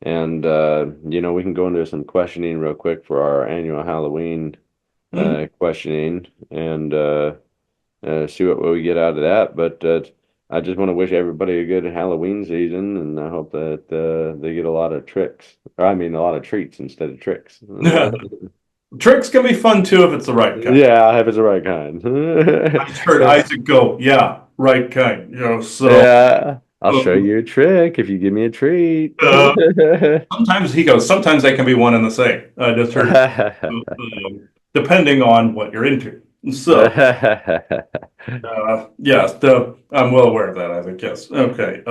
And we can go into some questioning real quick for our annual Halloween Mhm. questioning and see what we get out of that. But I just want to wish everybody a good Halloween season, and I hope that they get a lot of tricks. Or, I mean, a lot of treats instead of tricks. Tricks can be fun too if it's the right kind. Yeah, if it's the right kind. I just heard Isaac go, yeah, right kind. So Yeah, I'll show um, you a trick if you give me a treat. uh, sometimes he goes, sometimes they can be one and the same. I just heard, depending on what you're into. So, yes, I'm well aware of that, Isaac. Yes. Okay.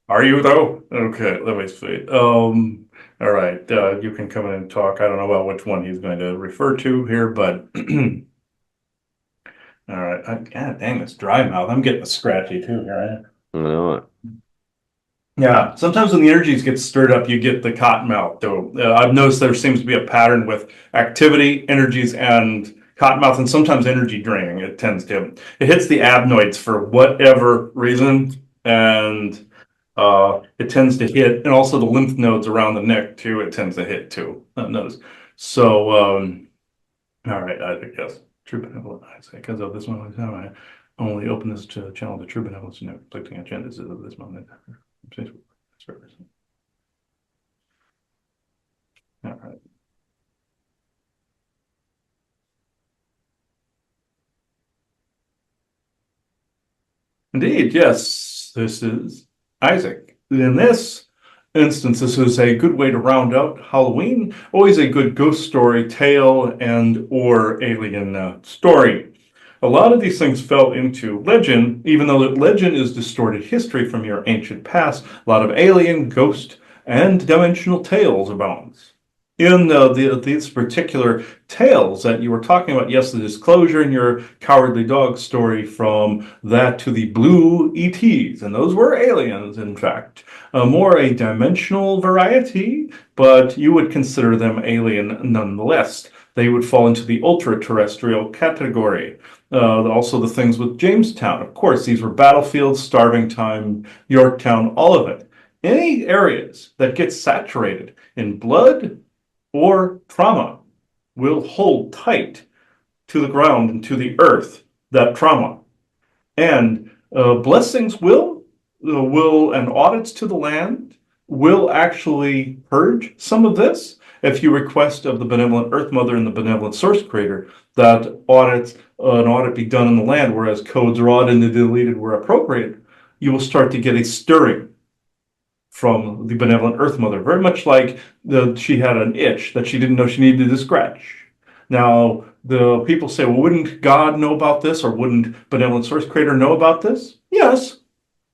Are you though? Okay, let me see. All right, you can come in and talk. I don't know about which one he's going to refer to here, but all right. God dang, this dry mouth. I'm getting a scratchy too here. I know it. Yeah, sometimes when the energies get stirred up, you get the cotton mouth though. I've noticed there seems to be a pattern with activity, energies, and cotton mouth, and sometimes energy draining. It hits the adenoids for whatever reason, and it tends to hit, and also the lymph nodes around the neck too. It tends to hit too. I've noticed. So, all right, I think yes, true benevolent Isaac. Because of this moment, I only open this to channel the true benevolence, conflicting agendas of this moment. All right. Indeed, yes, this is Isaac. In this instance, this is a good way to round out Halloween. Always a good ghost story, tale, and or alien story. A lot of these things fell into legend, even though legend is distorted history from your ancient past. A lot of alien, ghost, and dimensional tales abounds. In these particular tales that you were talking about, yes, the disclosure in your cowardly dog story, from that to the blue ETs, and those were aliens, in fact. More a dimensional variety, but you would consider them alien nonetheless. They would fall into the ultra-terrestrial category. Also the things with Jamestown. Of course, these were battlefields, starving time, Yorktown, all of it. Any areas that get saturated in blood or trauma will hold tight to the ground and to the earth that trauma. And blessings and audits to the land will actually purge some of this. If you request of the benevolent Earth Mother and the benevolent Source Creator that an audit be done in the land, whereas codes are audited and deleted where appropriate, you will start to get a stirring from the benevolent Earth Mother, very much like she had an itch that she didn't know she needed to scratch. Now, the people say, well, wouldn't God know about this, or wouldn't benevolent Source Creator know about this? Yes,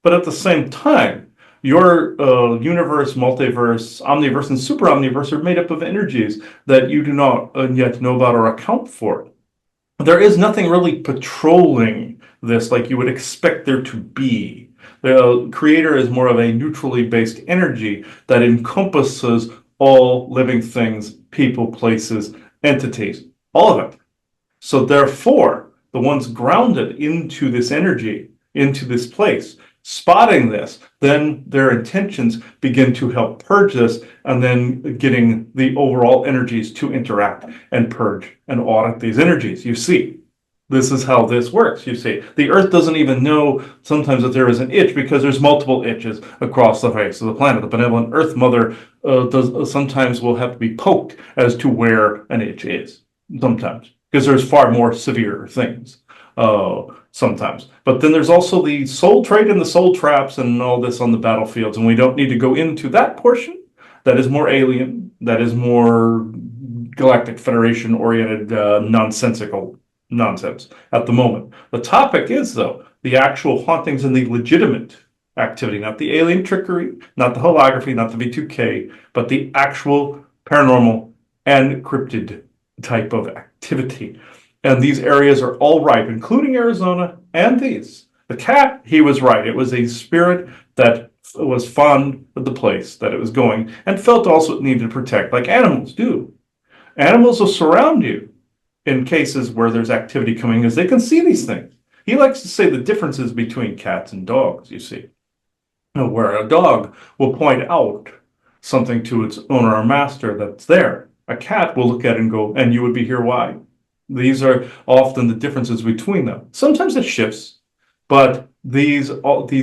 but at the same time, your universe, multiverse, omniverse, and super omniverse are made up of energies that you do not yet know about or account for. There is nothing really patrolling this like you would expect there to be. The creator is more of a neutrally based energy that encompasses all living things, people, places, entities, all of it. So therefore, the ones grounded into this energy, into this place, spotting this, then their intentions begin to help purge this, and then getting the overall energies to interact and purge and audit these energies. You see, this is how this works. You see, the earth doesn't even know sometimes that there is an itch, because there's multiple itches across the face of the planet. The benevolent Earth Mother sometimes will have to be poked as to where an itch is, sometimes, because there's far more severe things sometimes. But then there's also the soul trade and the soul traps and all this on the battlefields, and we don't need to go into that portion. That is more alien, that is more Galactic Federation oriented, nonsensical nonsense at the moment. The topic is, though, the actual hauntings and the legitimate activity, not the alien trickery, not the holography, not the V2K, but the actual paranormal and cryptid type of activity. And these areas are all ripe, including Arizona and these. The cat, he was right. It was a spirit that was fond of the place that it was going and felt also it needed to protect, like animals do. Animals will surround you in cases where there's activity coming, as they can see these things. He likes to say the differences between cats and dogs, you see. Where a dog will point out something to its owner or master that's there. A cat will look at it and go, and you would be here, why? These are often the differences between them. Sometimes it shifts, but these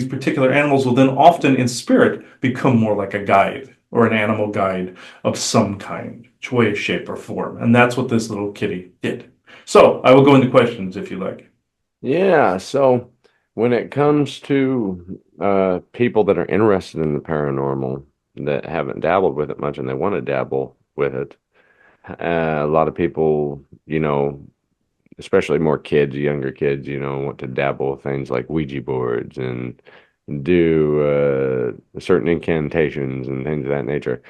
particular animals will then often in spirit become more like a guide or an animal guide of some kind, way, shape, or form. And that's what this little kitty did. So I will go into questions if you like. Yeah, so when it comes to people that are interested in the paranormal that haven't dabbled with it much and they want to dabble with it, a lot of people, especially more kids, younger kids, want to dabble with things like Ouija boards and do certain incantations and things of that nature.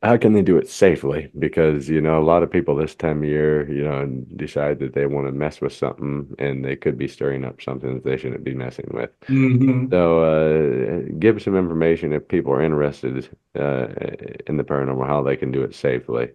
How can they do it safely? Because, a lot of people this time of year, decide that they want to mess with something and they could be stirring up something that they shouldn't be messing with. Mm-hmm. So give some information if people are interested in the paranormal, how they can do it safely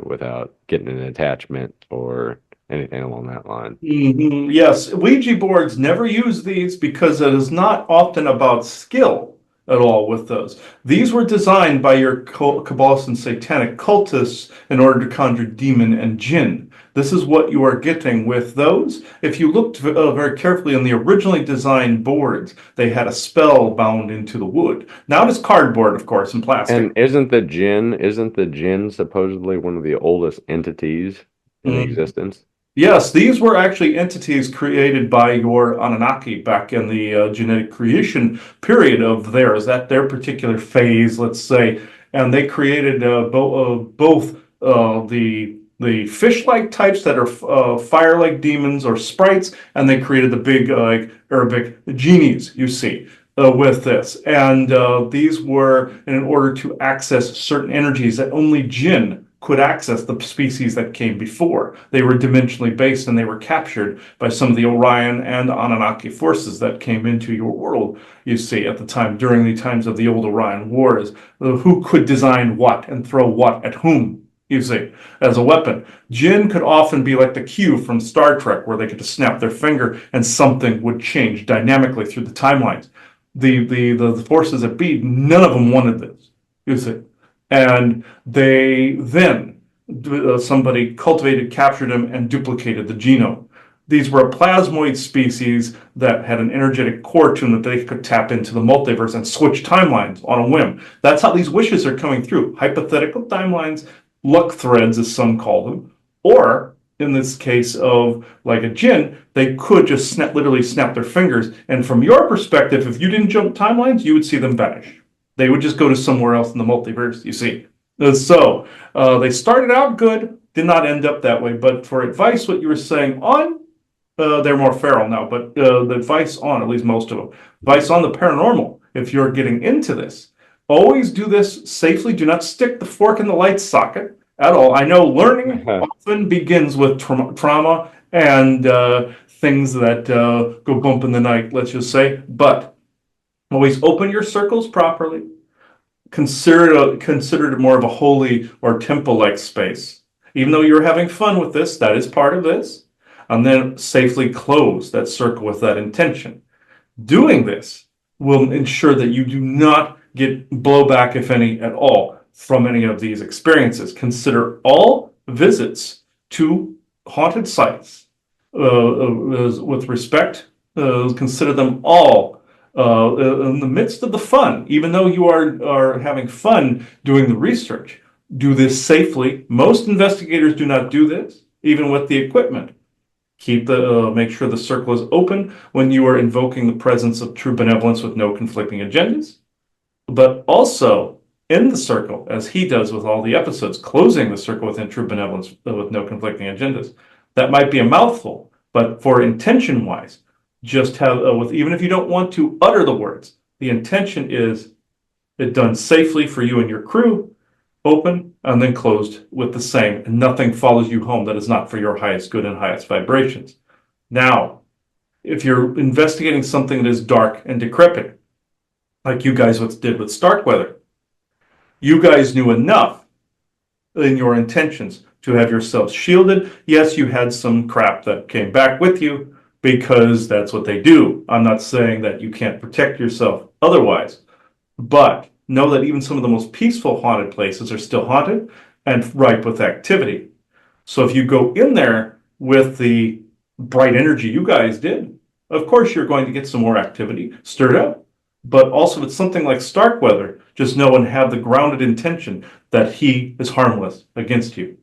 without getting an attachment or anything along that line. Mm-hmm. Yes, Ouija boards never use these because it is not often about skill at all with those. These were designed by your Kabbalist and satanic cultists in order to conjure demon and jinn. This is what you are getting with those. If you looked very carefully on the originally designed boards, they had a spell bound into the wood. Now it is cardboard, of course, and plastic. And isn't the jinn supposedly one of the oldest entities in existence? Yes, these were actually entities created by your Anunnaki back in the genetic creation period of theirs, that their particular phase, let's say, and they created both the fish-like types that are fire-like demons or sprites, and they created the big Arabic genies, you see, with this. And these were in order to access certain energies that only jinn could access, the species that came before. They were dimensionally based and they were captured by some of the Orion and Anunnaki forces that came into your world, you see, at the time, during the times of the old Orion Wars. Who could design what and throw what at whom, you see, as a weapon. Jinn could often be like the Q from Star Trek, where they could just snap their finger and something would change dynamically through the timelines. The forces at be, none of them wanted this, you see. And they then, somebody cultivated, captured them, and duplicated the genome. These were a plasmoid species that had an energetic core to them that they could tap into the multiverse and switch timelines on a whim. That's how these wishes are coming through. Hypothetical timelines, luck threads, as some call them, or in this case of like a jinn, they could just literally snap their fingers. And from your perspective, if you didn't jump timelines, you would see them vanish. They would just go to somewhere else in the multiverse, you see. So they started out good, did not end up that way. But for advice, what you were saying on, they're more feral now, but the advice on, at least most of them, advice on the paranormal, if you're getting into this, always do this safely. Do not stick the fork in the light socket at all. I know learning often begins with trauma and things that go bump in the night, let's just say, but always open your circles properly. Consider it more of a holy or temple-like space. Even though you're having fun with this, that is part of this. And then safely close that circle with that intention. Doing this will ensure that you do not get blowback, if any, at all, from any of these experiences. Consider all visits to haunted sites with respect. Consider them all in the midst of the fun, even though you are having fun doing the research. Do this safely. Most investigators do not do this, even with the equipment. Make sure the circle is open when you are invoking the presence of true benevolence with no conflicting agendas. But also in the circle, as he does with all the episodes, closing the circle within true benevolence with no conflicting agendas. That might be a mouthful, but for intention-wise, just have, even if you don't want to utter the words, the intention is it done safely for you and your crew, open and then closed with the same, and nothing follows you home that is not for your highest good and highest vibrations. Now, if you're investigating something that is dark and decrepit, like you guys did with Starkweather, you guys knew enough in your intentions to have yourselves shielded. Yes, you had some crap that came back with you because that's what they do. I'm not saying that you can't protect yourself otherwise, but know that even some of the most peaceful haunted places are still haunted and ripe with activity. So if you go in there with the bright energy you guys did, of course you're going to get some more activity stirred up. But also, if it's something like Starkweather, just know and have the grounded intention that he is harmless against you.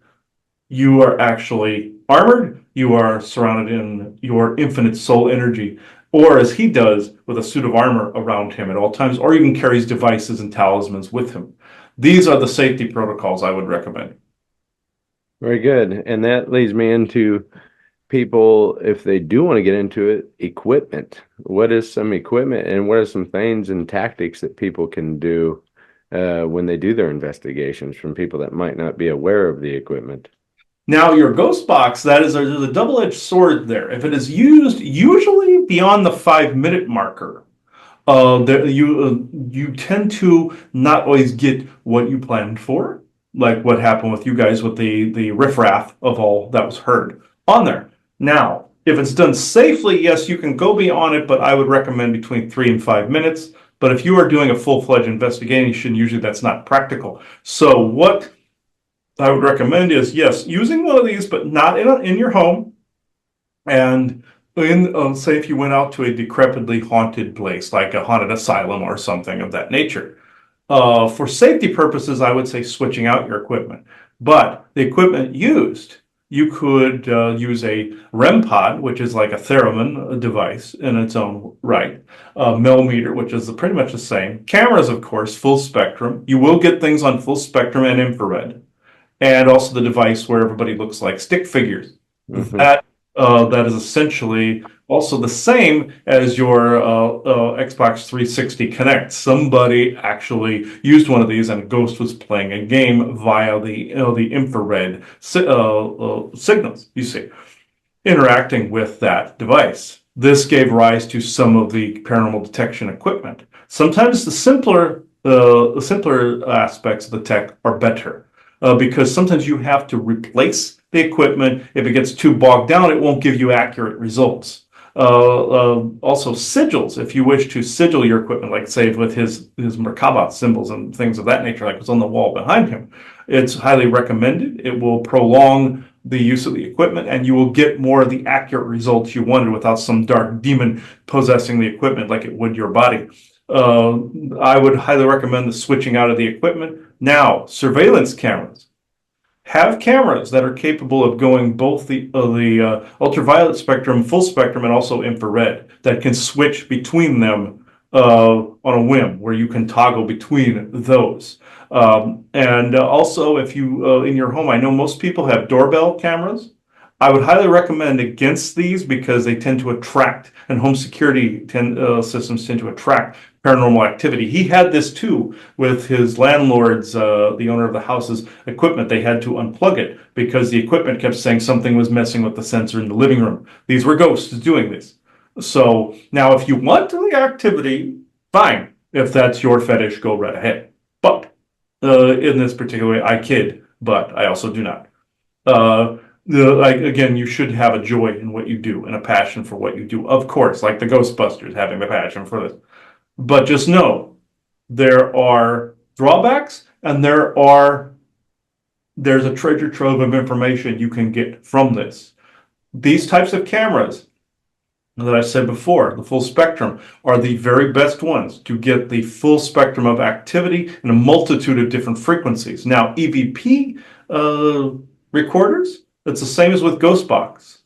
You are actually armored. You are surrounded in your infinite soul energy, or as he does, with a suit of armor around him at all times, or even carries devices and talismans with him. These are the safety protocols I would recommend. Very good. And that leads me into people, if they do want to get into it, equipment. What is some equipment and what are some things and tactics that people can do when they do their investigations from people that might not be aware of the equipment? Now, your ghost box, there's a double-edged sword there. If it is used usually beyond the 5-minute marker, you tend to not always get what you planned for, like what happened with you guys with the riffraff of all that was heard on there. Now, if it's done safely, yes, you can go beyond it, but I would recommend between 3 and 5 minutes. But if you are doing a full-fledged investigation, usually that's not practical. So what I would recommend is, yes, using one of these, but not in your home. And say if you went out to a decrepitly haunted place, like a haunted asylum or something of that nature. For safety purposes, I would say switching out your equipment. But the equipment used, you could use a REM pod, which is like a theremin device in its own right. Millimeter, which is pretty much the same. Cameras, of course, full spectrum. You will get things on full spectrum and infrared. And also the device where everybody looks like stick figures. Mm-hmm. That is essentially also the same as your Xbox 360 Kinect. Somebody actually used one of these, and a ghost was playing a game via the infrared signals. You see, interacting with that device. This gave rise to some of the paranormal detection equipment. Sometimes the simpler aspects of the tech are better. Because sometimes you have to replace the equipment. If it gets too bogged down, it won't give you accurate results. Also sigils, if you wish to sigil your equipment, like say with his Merkaba symbols and things of that nature, like what's on the wall behind him, it's highly recommended. It will prolong the use of the equipment, and you will get more of the accurate results you wanted without some dark demon possessing the equipment like it would your body. I would highly recommend the switching out of the equipment. Now, surveillance cameras. Have cameras that are capable of going both the ultraviolet spectrum, full spectrum, and also infrared, that can switch between them on a whim, where you can toggle between those. And also, if you, in your home, I know most people have doorbell cameras. I would highly recommend against these because they tend to attract, and home security systems tend to attract paranormal activity. He had this too with his landlord's, the owner of the house's equipment. They had to unplug it because the equipment kept saying something was messing with the sensor in the living room. These were ghosts doing this. So now if you want the activity, fine. If that's your fetish, go right ahead. But in this particular way, I kid, but I also do not. Again, you should have a joy in what you do and a passion for what you do. Of course, like the Ghostbusters having the passion for this. But just know there are drawbacks, and there's a treasure trove of information you can get from this. These types of cameras that I said before, the full spectrum, are the very best ones to get the full spectrum of activity in a multitude of different frequencies. Now, EVP recorders, it's the same as with Ghostbox.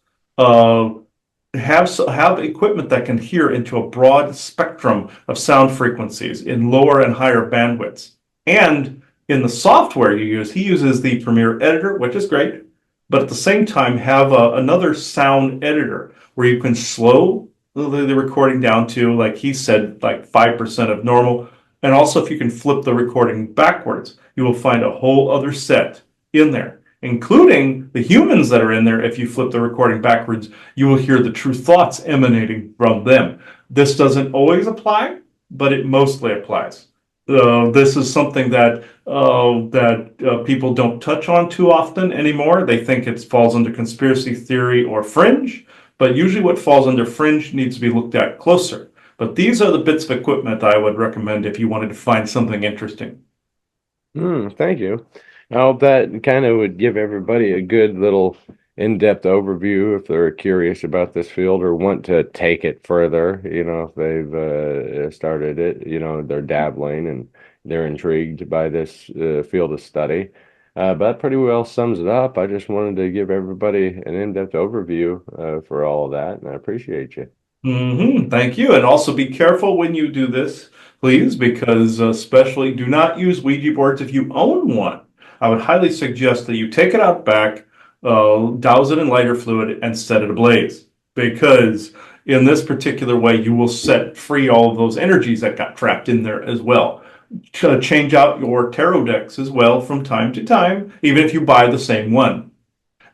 Have equipment that can hear into a broad spectrum of sound frequencies in lower and higher bandwidths. And in the software you use, he uses the Premiere Editor, which is great, but at the same time have another sound editor where you can slow the recording down to, like he said, like 5% of normal. And also, if you can flip the recording backwards, you will find a whole other set in there, including the humans that are in there. If you flip the recording backwards, you will hear the true thoughts emanating from them. This doesn't always apply, but it mostly applies. This is something that people don't touch on too often anymore. They think it falls under conspiracy theory or fringe, but usually what falls under fringe needs to be looked at closer. But these are the bits of equipment I would recommend if you wanted to find something interesting. Thank you. I hope that kind of would give everybody a good little in-depth overview if they're curious about this field or want to take it further. If they've started it, they're dabbling and they're intrigued by this field of study. But that pretty well sums it up. I just wanted to give everybody an in-depth overview for all of that, and I appreciate you. Thank you. And also be careful when you do this, please, because especially do not use Ouija boards if you own one. I would highly suggest that you take it out back, douse it in lighter fluid, and set it ablaze. Because in this particular way, you will set free all of those energies that got trapped in there as well. Change out your tarot decks as well from time to time, even if you buy the same one.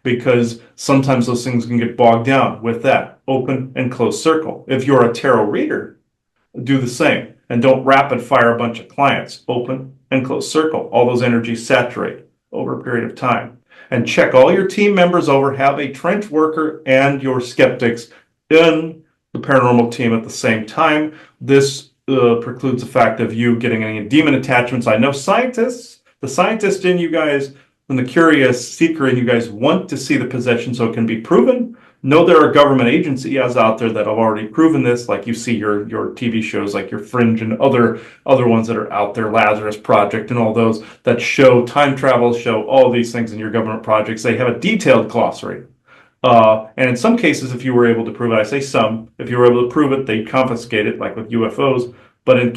Because sometimes those things can get bogged down with that open and close circle. If you're a tarot reader, do the same and don't rapid fire a bunch of clients. Open and close circle. All those energies saturate over a period of time. And check all your team members over. Have a trench worker and your skeptics in the paranormal team at the same time. This precludes the fact of you getting any demon attachments. I know the scientist in you guys, and the curious seeker in you guys want to see the possession so it can be proven. Know there are government agencies out there that have already proven this, like you see your TV shows like your Fringe and other ones that are out there, Lazarus Project and all those that show time travel, show all these things in your government projects. They have a detailed glossary. And in some cases, if you were able to prove it, I say some, if you were able to prove it, they confiscate it, like with UFOs. But in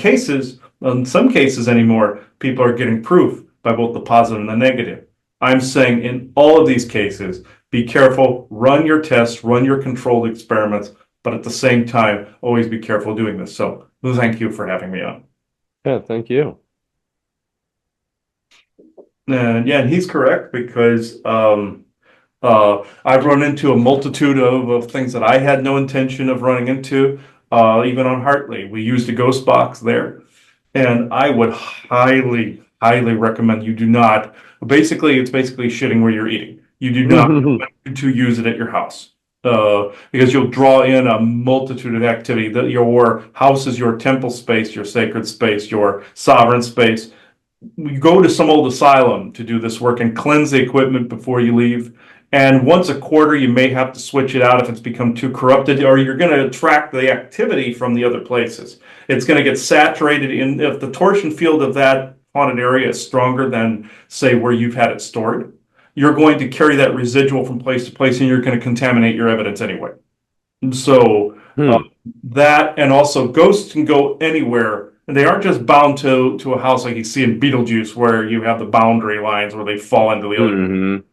some cases anymore, people are getting proof by both the positive and the negative. I'm saying in all of these cases, be careful, run your tests, run your controlled experiments, but at the same time, always be careful doing this. So thank you for having me on. Yeah, thank you. And yeah, and he's correct because I've run into a multitude of things that I had no intention of running into, even on Hartley. We used a ghost box there, and I would highly recommend you do not. It's basically shitting where you're eating. You do not want to use it at your house because you'll draw in a multitude of activity. That your house is your temple space, your sacred space, your sovereign space. You go to some old asylum to do this work and cleanse the equipment before you leave. And once a quarter, you may have to switch it out if it's become too corrupted, or you're going to attract the activity from the other places. It's going to get saturated in if the torsion field of that haunted area is stronger than, say, where you've had it stored. You're going to carry that residual from place to place, and you're going to contaminate your evidence anyway. So that, and also ghosts can go anywhere. And they aren't just bound to a house like you see in Beetlejuice, where you have the boundary lines where they fall into the other.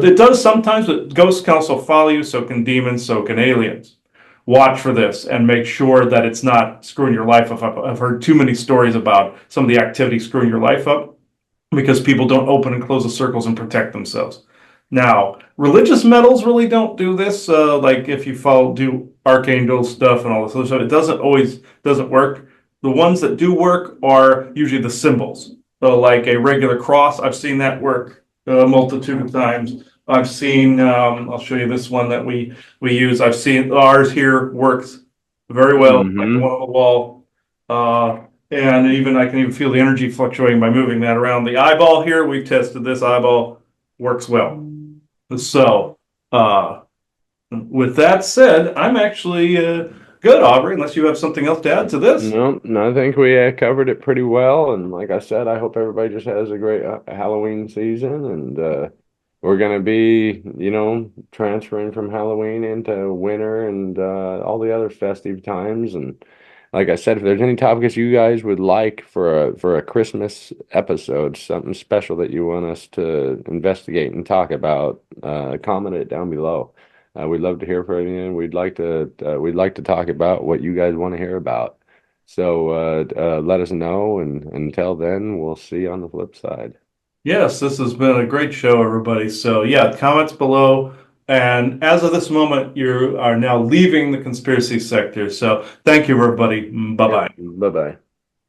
It does sometimes, but ghosts can also follow you, so can demons, so can aliens. Watch for this and make sure that it's not screwing your life up. I've heard too many stories about some of the activity screwing your life up because people don't open and close the circles and protect themselves. Now, religious metals really don't do this. Like if you do archangel stuff and all this other stuff, it doesn't work. The ones that do work are usually the symbols. So like a regular cross, I've seen that work a multitude of times. I've seen, I'll show you this one that we use. I've seen ours here works very well, like the one on the wall. And I can even feel the energy fluctuating by moving that around. The eyeball here, we've tested this eyeball, works well. So, with that said, I'm actually good, Aubrey, unless you have something else to add to this. No, I think we covered it pretty well. And like I said, I hope everybody just has a great Halloween season. And we're going to be, transferring from Halloween into winter and all the other festive times. And like I said, if there's any topics you guys would like for a Christmas episode, something special that you want us to investigate and talk about, comment it down below. We'd love to hear from you. We'd like to talk about what you guys want to hear about. So let us know, and until then, we'll see you on the flip side. Yes, this has been a great show, everybody. So yeah, comments below. And as of this moment, you are now leaving the conspiracy sector. So thank you, everybody. Bye bye. Bye bye.